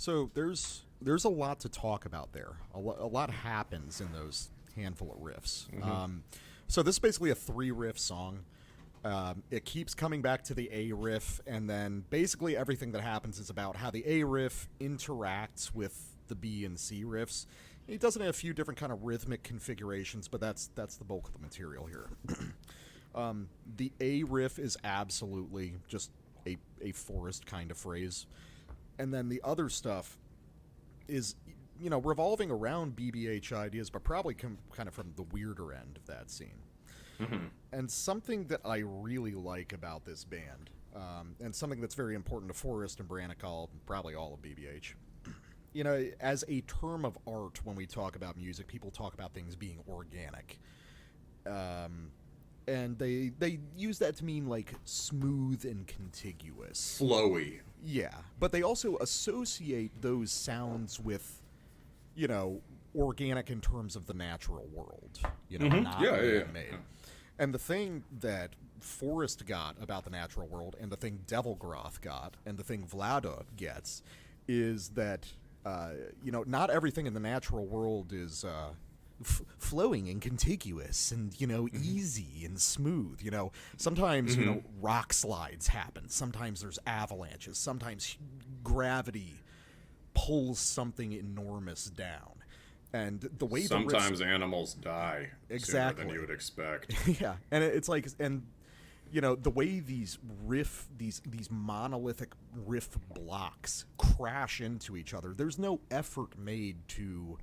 Speaker 1: So there's a lot to talk about there. A lot happens in those handful of riffs. So this is basically a 3-riff song. It keeps coming back to the A riff, and then basically everything that happens is about how the A riff interacts with the B and C riffs. It does it in a few different kind of rhythmic configurations, but that's the bulk of the material here. The A riff is absolutely just a Forest kind of phrase. And then the other stuff is, revolving around BBH ideas, but probably kind of from the weirder end of that scene. And something that I really like about this band, and something that's very important to Forest and Branicall, probably all of BBH, as a term of art, when we talk about music, people talk about things being organic. And they use that to mean, like, smooth and contiguous.
Speaker 2: Flowy.
Speaker 1: Yeah, but they also associate those sounds with, organic in terms of the natural world. Not man-made. Yeah. And the thing that Forest got about the natural world, and the thing Devilgroth got, and the thing Vladduh gets, is that, not everything in the natural world is flowing and contiguous and, easy and smooth. Sometimes, rock slides happen. Sometimes there's avalanches. Sometimes gravity pulls something enormous down. And the way
Speaker 2: sometimes animals die
Speaker 1: exactly
Speaker 2: sooner than you would expect.
Speaker 1: Yeah, and it's like, and the way these monolithic riff blocks crash into each other, there's no effort made to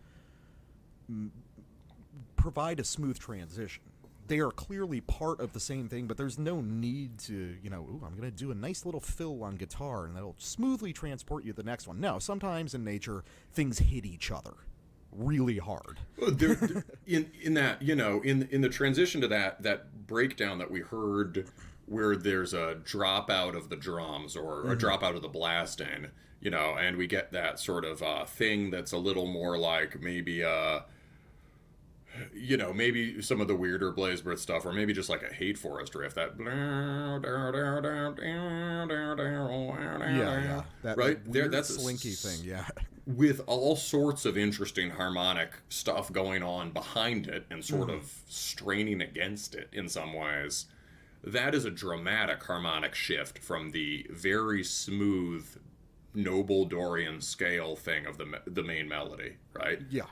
Speaker 1: provide a smooth transition. They are clearly part of the same thing, but there's no need to, I'm going to do a nice little fill on guitar and that'll smoothly transport you to the next one. No, sometimes in nature, things hit each other really hard. in that, in the transition to that breakdown that we heard, where there's a dropout of the drums or a dropout of the blasting, and we get that sort of thing that's a little more like maybe
Speaker 2: you know, maybe some of the weirder Blazebird stuff, or maybe just like a Hate Forest riff, that
Speaker 1: Yeah. That
Speaker 2: right there,
Speaker 1: weird
Speaker 2: that's
Speaker 1: slinky thing. Yeah.
Speaker 2: with all sorts of interesting harmonic stuff going on behind it and sort of straining against it in some ways. That is a dramatic harmonic shift from the very smooth noble Dorian scale thing of the main melody, right?
Speaker 1: Yeah.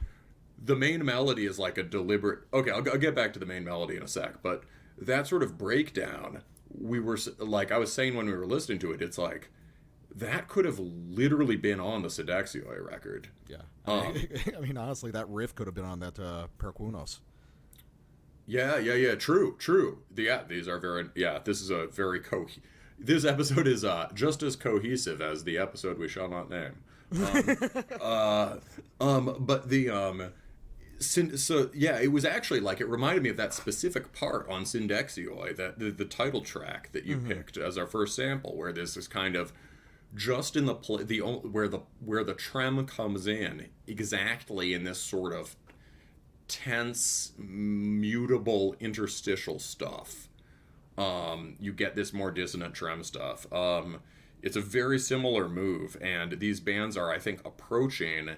Speaker 2: The main melody is like a deliberate. Okay, I'll get back to the main melody in a sec, but that sort of breakdown, we were like I was saying when we were listening to it, it's like that could have literally been on the Syndexioi record.
Speaker 1: Yeah. I mean, honestly, that riff could have been on that Perkwunos.
Speaker 2: Yeah. True. These are very. Yeah, this is a very This episode is just as cohesive as the episode we shall not name. But the so yeah, it was actually like it reminded me of that specific part on Syndexioi, that the title track that you picked as our first sample, where there's this kind of just in where the trem comes in exactly in this sort of tense, mutable interstitial stuff. You get this more dissonant trem stuff. It's a very similar move, and these bands are, I think, approaching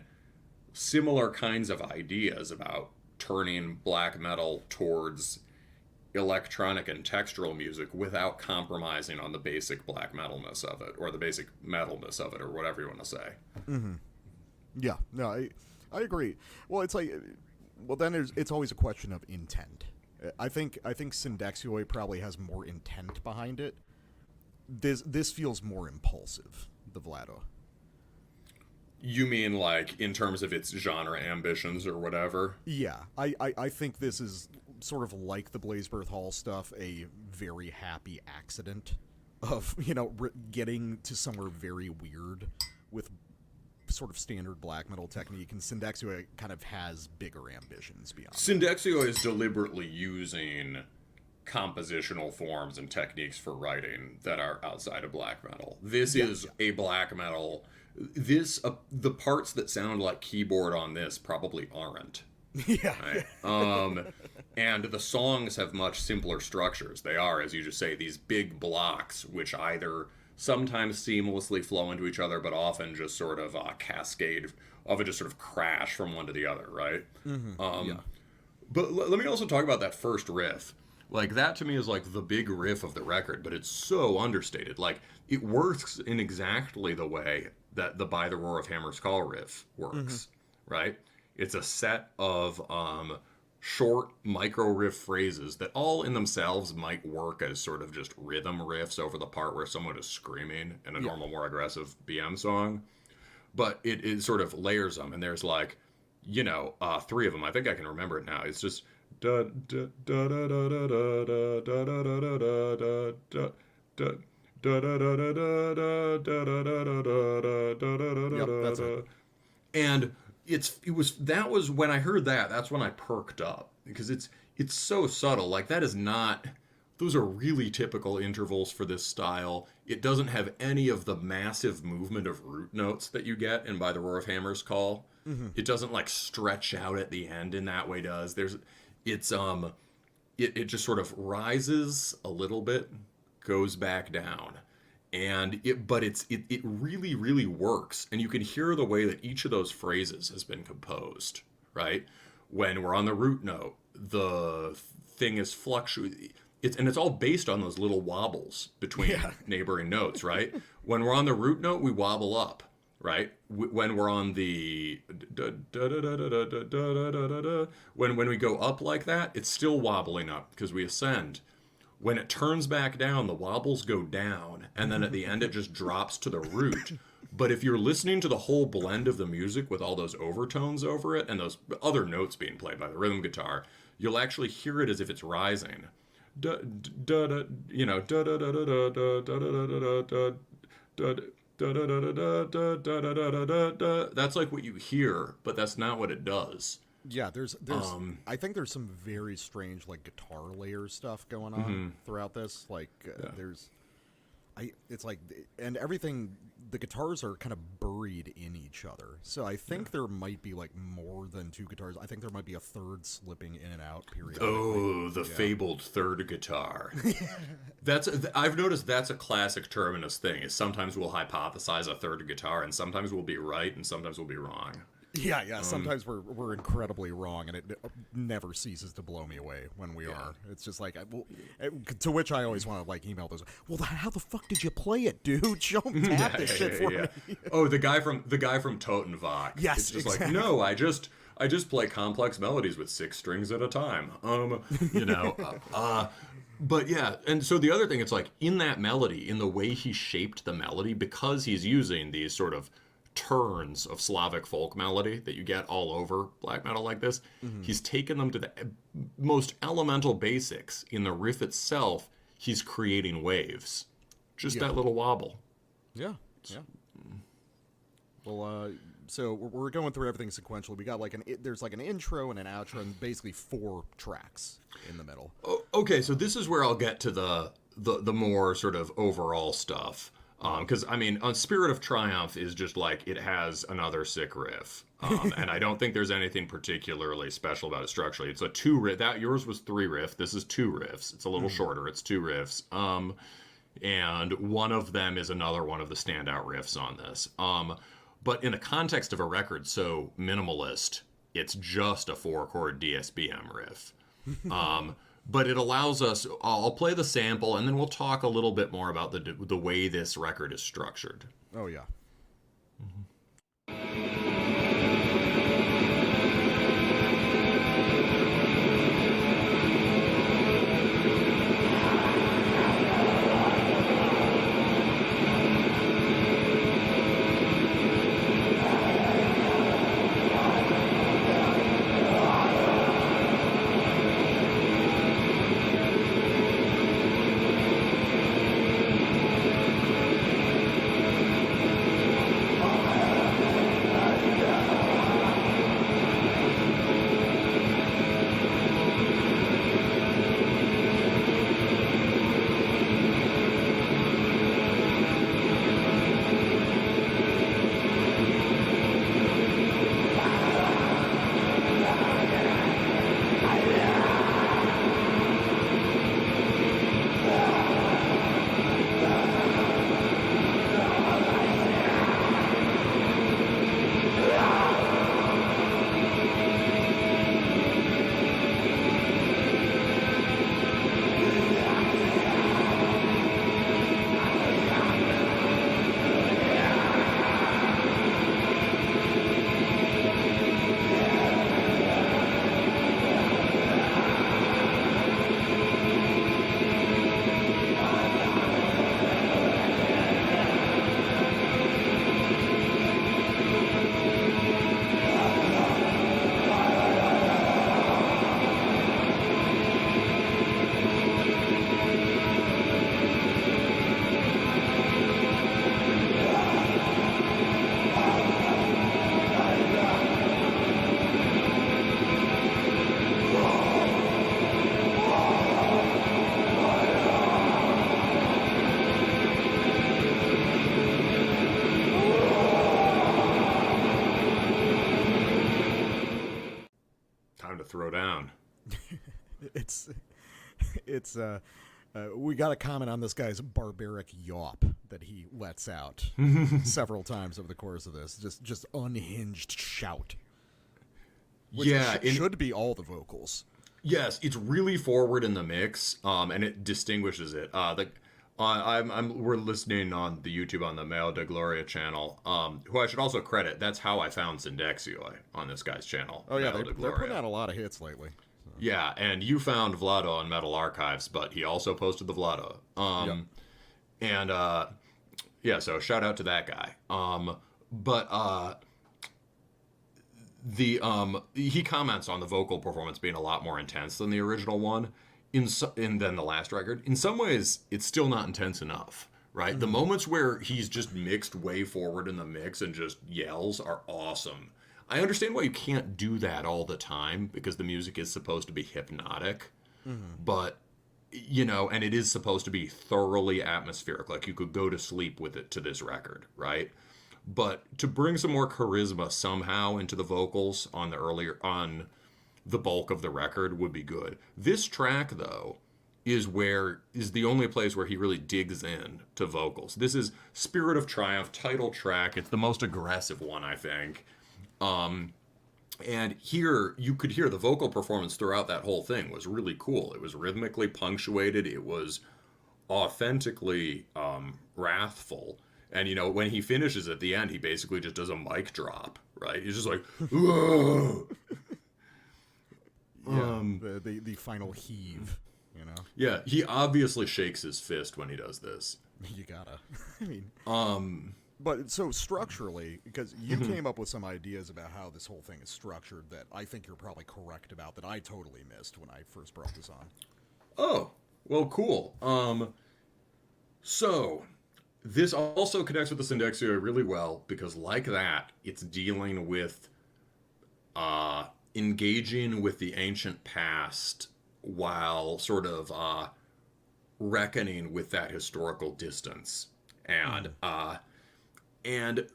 Speaker 2: similar kinds of ideas about turning black metal towards electronic and textural music without compromising on the basic black metalness of it, or the basic metalness of it, or whatever you want to say.
Speaker 1: Yeah, no, I agree. Well, it's like, well, then it's always a question of intent. I think Syndexioi probably has more intent behind it. This feels more impulsive, the Vladduh.
Speaker 2: You mean like in terms of its genre ambitions or whatever?
Speaker 1: Yeah, I think this is sort of like the Blazebirth Hall stuff, a very happy accident of, you know, getting to somewhere very weird with sort of standard black metal technique, and Syndexioi kind of has bigger ambitions beyond.
Speaker 2: Syndexioi is deliberately using compositional forms and techniques for writing that are outside of black metal. This is a black metal. The parts that sound like keyboard on this probably aren't.
Speaker 1: Yeah.
Speaker 2: Right? And the songs have much simpler structures. They are, as you just say, these big blocks, which either sometimes seamlessly flow into each other, but often just sort of cascade, often just sort of crash from one to the other, right? But let me also talk about that first riff. Like, that to me is like the big riff of the record, but it's so understated. Like, it works in exactly the way that the By the Roar of Hammer's Call riff works, right? It's a set of short micro riff phrases that all in themselves might work as sort of just rhythm riffs over the part where someone is screaming in a normal, more aggressive BM song. But it sort of layers them, and there's like, you know, three of them. I think I can remember it now. It's just da da da da da da da da da da da da da. And that was when I heard that. That's when I perked up, because it's so subtle. Like, that is not. Those are really typical intervals for this style. It doesn't have any of the massive movement of root notes that you get in By the Roar of Hammer's Call. It doesn't like stretch out at the end in that way. It just sort of rises a little bit, goes back down, and it really, really works. And you can hear the way that each of those phrases has been composed, right? When we're on the root note, the thing is fluctuating. It's all based on those little wobbles between neighboring notes, right? When we're on the root note, we wobble up, right? When we're on the when we go up like that, it's still wobbling up because we ascend. When it turns back down, the wobbles go down, and then at the end it just drops to the root. But if you're listening to the whole blend of the music with all those overtones over it and those other notes being played by the rhythm guitar, you'll actually hear it as if it's rising. That's like what you hear, but that's not what it does.
Speaker 1: Yeah, there's I think there's some very strange like guitar layer stuff going on throughout this. Like it's like, and everything, the guitars are kind of buried in each other. So I think there might be like more than 2 guitars. I think there might be a third slipping in and out periodically.
Speaker 2: Oh, the fabled third guitar. I've noticed that's a classic Terminus thing. Is sometimes we'll hypothesize a third guitar, and sometimes we'll be right, and sometimes we'll be wrong.
Speaker 1: Yeah. Sometimes we're incredibly wrong, and it never ceases to blow me away when we are. It's just like, to which I always want to like email those. Well, how the fuck did you play it, dude? Show me tap this shit for me.
Speaker 2: Oh, the guy from Totenbach.
Speaker 1: Yes,
Speaker 2: it's just
Speaker 1: exactly.
Speaker 2: like, no, I just play complex melodies with 6 strings at a time. But yeah, and so the other thing, it's like in that melody, in the way he shaped the melody, because he's using these sort of turns of Slavic folk melody that you get all over black metal like this, he's taken them to the most elemental basics. In the riff itself, he's creating waves. Just that little wobble.
Speaker 1: Yeah. Well, so we're going through everything sequentially. We got like there's like an intro and an outro, and basically 4 tracks in the middle.
Speaker 2: Okay, so this is where I'll get to the more sort of overall stuff. Because, I mean, Spirit of Triumph is just like, it has another sick riff. And I don't think there's anything particularly special about it structurally. It's a 2 riff. Yours was 3 riff. This is 2 riffs. It's a little shorter. It's 2 riffs. And one of them is another one of the standout riffs on this. But in the context of a record so minimalist, it's just a 4-chord DSBM riff. But it allows us, I'll play the sample, and then we'll talk a little bit more about the way this record is structured.
Speaker 1: Oh, yeah.
Speaker 2: Throw down.
Speaker 1: We got a comment on this guy's barbaric yawp that he lets out several times over the course of this. Just unhinged shout. Which should be all the vocals.
Speaker 2: Yes, it's really forward in the mix, and it distinguishes it. We're listening on the YouTube on the Meo de Gloria channel, who I should also credit. That's how I found Syndexioi on this guy's channel.
Speaker 1: Oh yeah, they're putting out a lot of hits lately. So.
Speaker 2: Yeah, and you found Vladduh on Metal Archives, but he also posted the Vladduh. And so shout out to that guy. He comments on the vocal performance being a lot more intense than the original one. Than the last record. In some ways, it's still not intense enough, right? Mm-hmm. The moments where he's just mixed way forward in the mix and just yells are awesome. I understand why you can't do that all the time, because the music is supposed to be hypnotic, but and it is supposed to be thoroughly atmospheric. Like, you could go to sleep with it to this record, right? But to bring some more charisma somehow into the vocals on the bulk of the record would be good. This track, though, is the only place where he really digs in to vocals. This is Spirit of Triumph, title track. It's the most aggressive one, I think. And here, you could hear the vocal performance throughout that whole thing was really cool. It was rhythmically punctuated. It was authentically wrathful. And, when he finishes at the end, he basically just does a mic drop, right? He's just like, whoa!
Speaker 1: The final heave,
Speaker 2: Yeah, he obviously shakes his fist when he does this.
Speaker 1: You gotta. But so structurally, because you came up with some ideas about how this whole thing is structured that I think you're probably correct about, that I totally missed when I first brought this on.
Speaker 2: Oh, well, cool. So this also connects with the Syndexioi really well, because like that, it's dealing with engaging with the ancient past while sort of reckoning with that historical distance. And it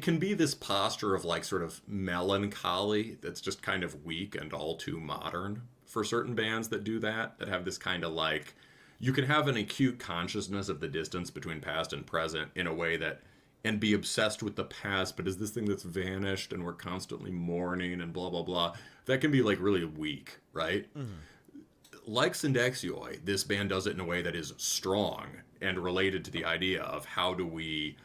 Speaker 2: can be this posture of like sort of melancholy that's just kind of weak and all too modern for certain bands that do that have this kind of like, you can have an acute consciousness of the distance between past and present in a way that, and be obsessed with the past, but is this thing that's vanished and we're constantly mourning and blah, blah, blah. That can be like really weak, right? Like Syndexioi, this band does it in a way that is strong and related to the idea of how do we,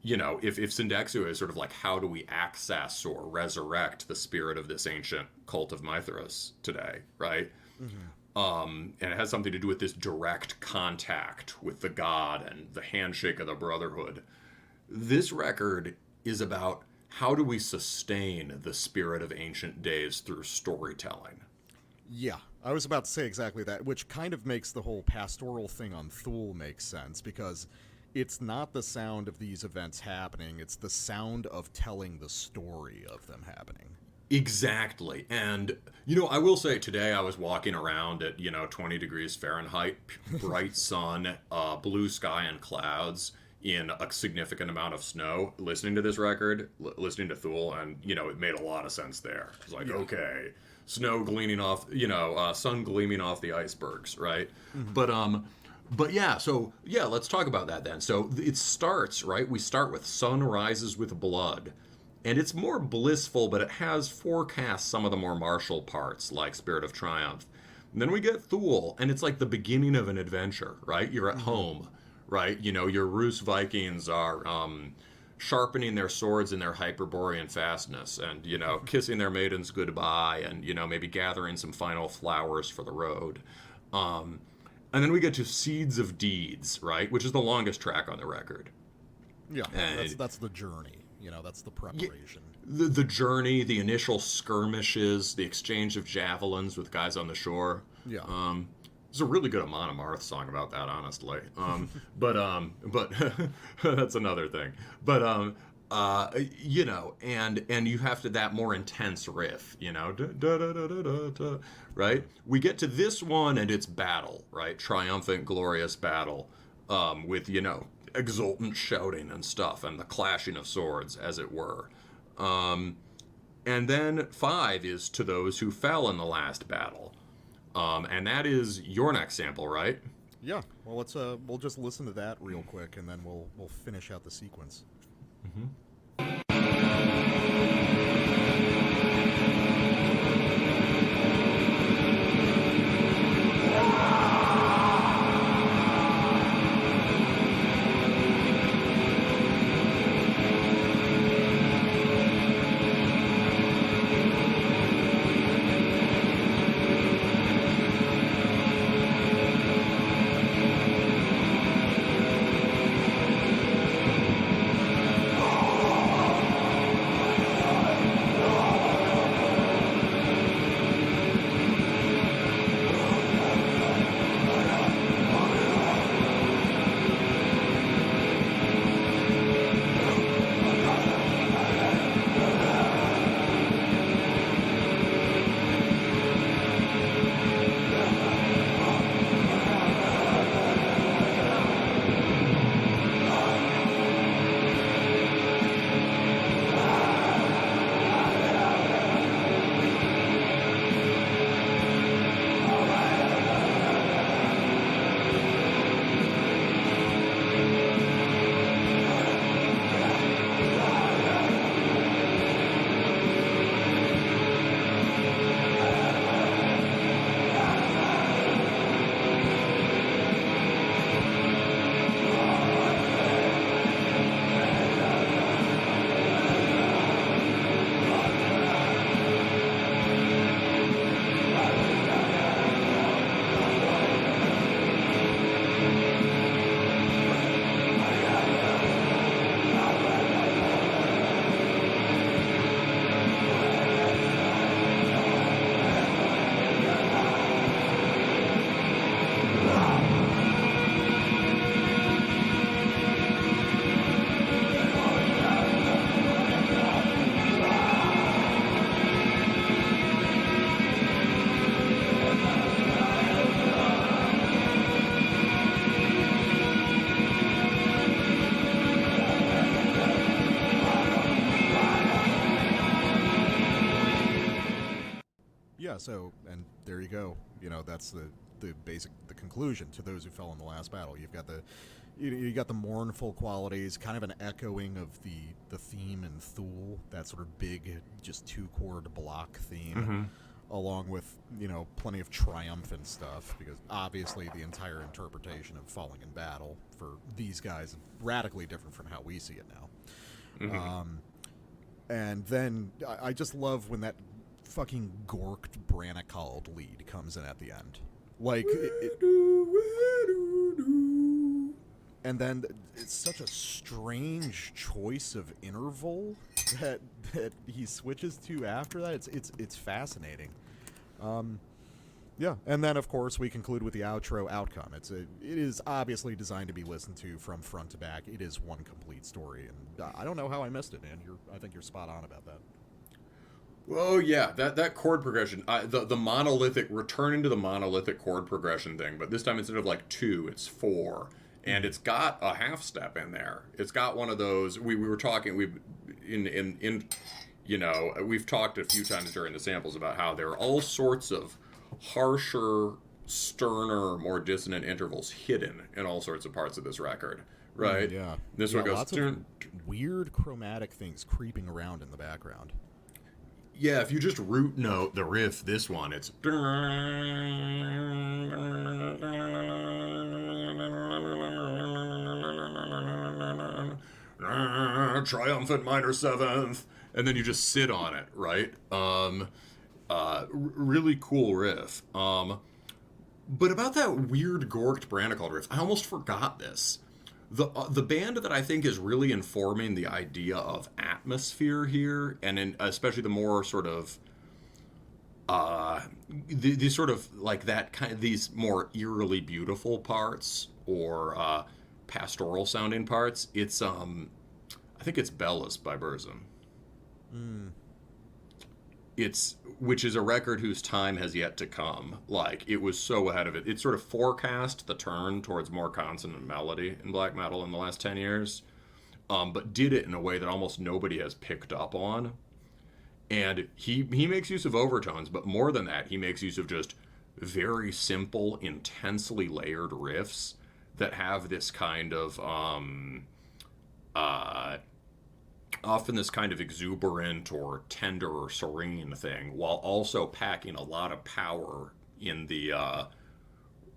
Speaker 2: if Syndexioi is sort of like, how do we access or resurrect the spirit of this ancient cult of Mithras today, right? And it has something to do with this direct contact with the god and the handshake of the brotherhood. This record is about how do we sustain the spirit of ancient days through storytelling.
Speaker 1: Yeah, I was about to say exactly that, which kind of makes the whole pastoral thing on Thule make sense, because it's not the sound of these events happening, it's the sound of telling the story of them happening.
Speaker 2: Exactly. And, I will say today I was walking around at, 20 degrees Fahrenheit, bright sun, blue sky and clouds in a significant amount of snow, listening to this record, listening to Thule, and, it made a lot of sense there. It's like, okay, snow gleaming off, sun gleaming off the icebergs, right? But yeah, so yeah, let's talk about that then. So it starts, right? We start with Sun Rises with Blood. And it's more blissful, but it has forecast some of the more martial parts, like Spirit of Triumph. And then we get Thule, and it's like the beginning of an adventure, right? You're at home, right? Your Rus Vikings are sharpening their swords in their Hyperborean fastness, and, kissing their maidens goodbye, and, maybe gathering some final flowers for the road. And then we get to Seeds of Deeds, right? Which is the longest track on the record.
Speaker 1: Yeah, that's the journey. That's the preparation.
Speaker 2: The journey, the initial skirmishes, the exchange of javelins with guys on the shore.
Speaker 1: Yeah.
Speaker 2: There's a really good Amon Amarth song about that, honestly. But that's another thing. But and you have to that more intense riff, right? We get to this one and it's battle, right? Triumphant, glorious battle, with exultant shouting and stuff and the clashing of swords, as it were. And then 5 is To Those Who Fell in the Last Battle. And that is your next sample, right?
Speaker 1: Yeah. Well, we'll just listen to that real quick, and then we'll finish out the sequence. yeah, so, and there you go. You know, that's the conclusion to those who fell in the last battle. You've got you got the mournful qualities, kind of an echoing of the theme in Thule, that sort of big, just 2-chord block theme, along with, you know, plenty of triumphant stuff, because obviously the entire interpretation of falling in battle for these guys is radically different from how we see it now. And then I just love when that fucking gorked Branacald lead comes in at the end. Like, and then it's such a strange choice of interval that he switches to after that. It's fascinating. Yeah, and then of course we conclude with the outro outcome. It is obviously designed to be listened to from front to back. It is one complete story, and I don't know how I missed it, man. I think you're spot on about that.
Speaker 2: Oh yeah, that chord progression, the monolithic, returning to the monolithic chord progression thing, but this time instead of like 2, it's 4, and it's got a half step in there. It's got one of those. We were talking you know, we've talked a few times during the samples about how there are all sorts of harsher, sterner, more dissonant intervals hidden in all sorts of parts of this record, right?
Speaker 1: Yeah.
Speaker 2: This one goes.
Speaker 1: Lots of weird chromatic things creeping around in the background.
Speaker 2: Yeah, if you just root note the riff, this one, it's triumphant minor seventh, and then you just sit on it, right? Really cool riff. But about that weird gorked Branacald riff, I almost forgot this. The band that I think is really informing the idea of atmosphere here, and especially the more sort of these sort of like that kind of these more eerily beautiful parts or pastoral sounding parts. It's I think it's Belus by Burzum. Which is a record whose time has yet to come. Like, it was so ahead of it. It sort of forecast the turn towards more consonant melody in black metal in the last 10 years, but did it in a way that almost nobody has picked up on. And he makes use of overtones, but more than that, he makes use of just very simple, intensely layered riffs that have this kind of often this kind of exuberant or tender or serene thing, while also packing a lot of power in the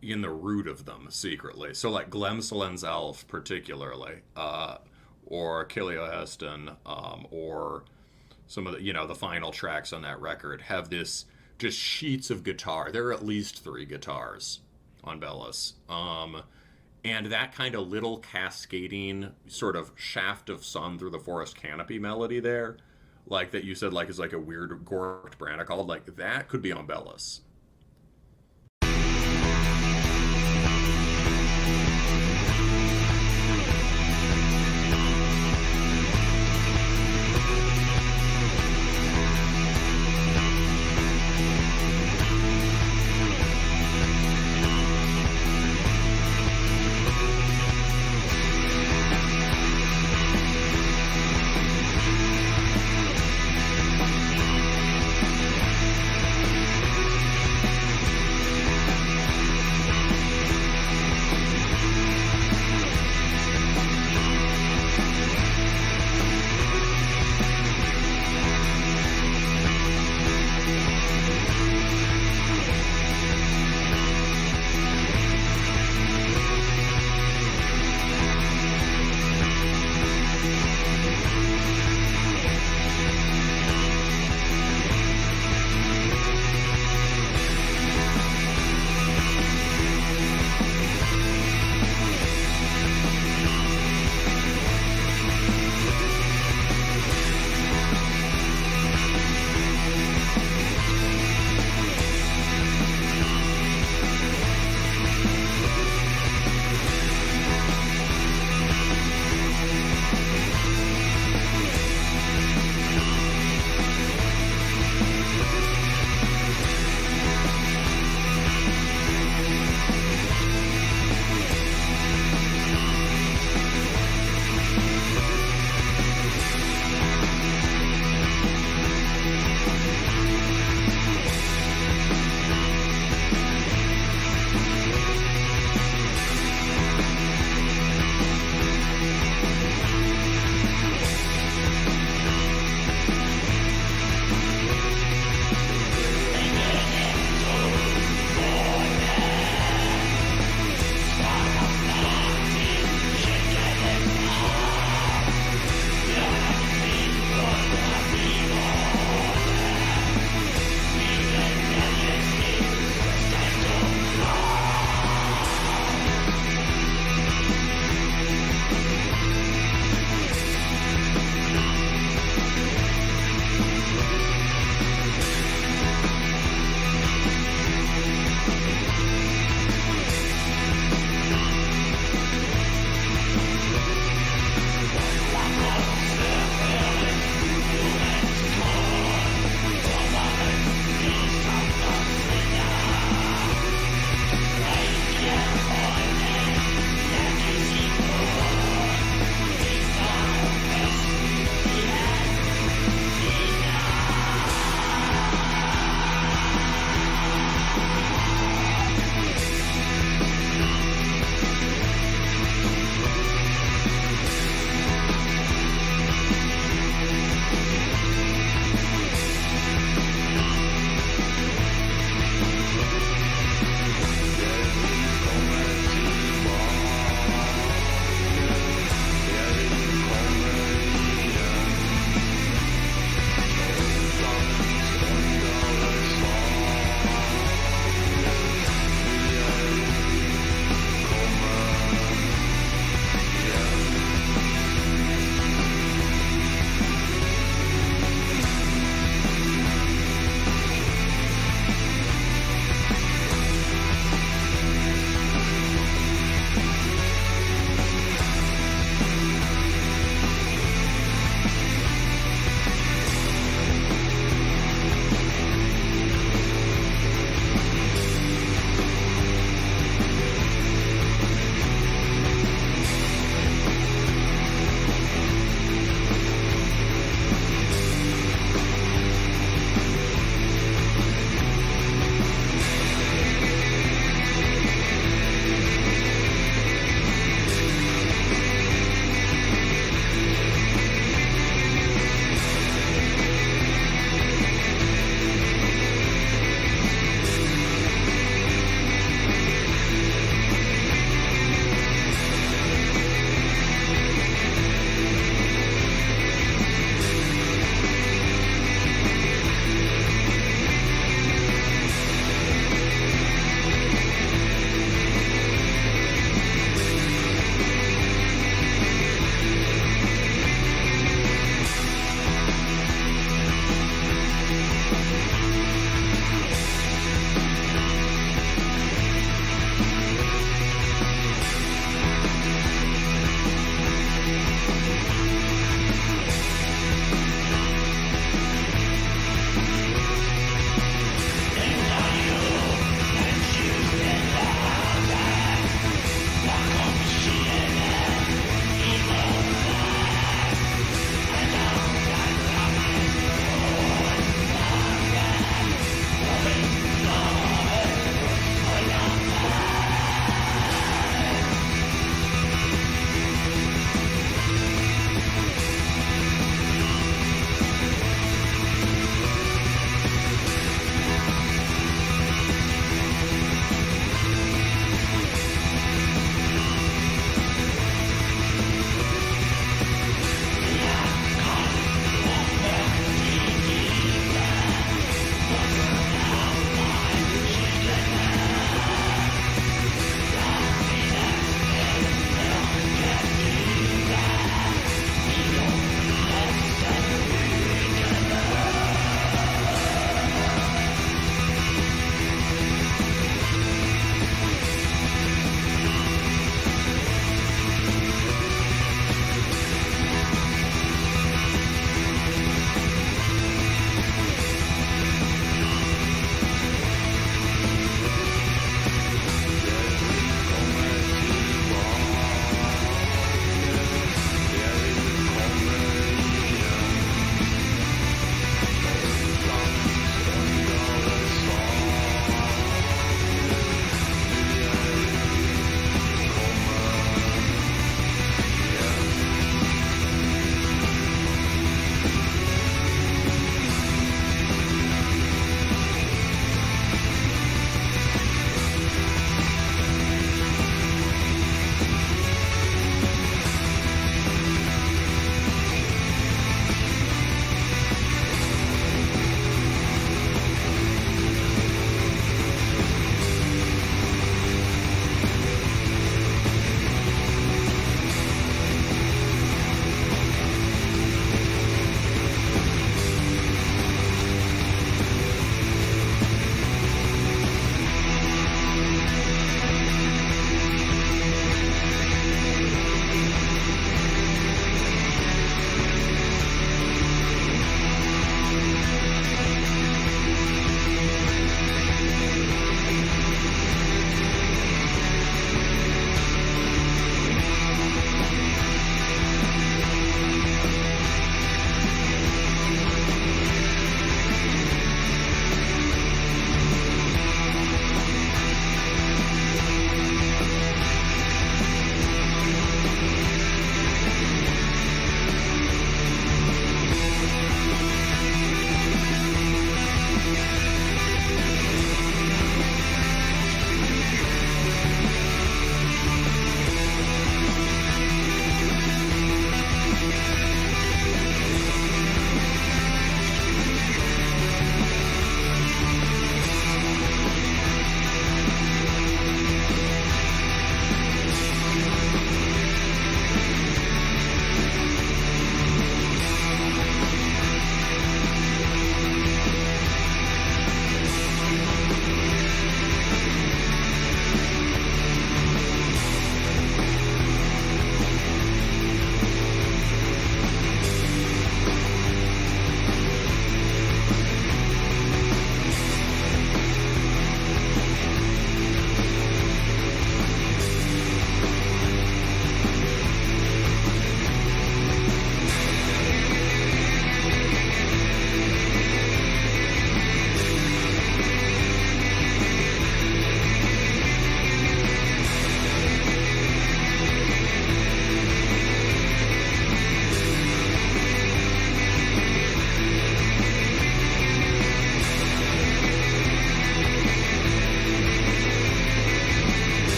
Speaker 2: root of them secretly. So like Glemselens Elf particularly, or Kilioheston, or some of the, you know, the final tracks on that record have this just sheets of guitar. There are at least 3 guitars on Belus. And that kind of little cascading sort of shaft of sun through the forest canopy melody there, like that you said, like is like a weird gorked Branacald, like that could be on Belus.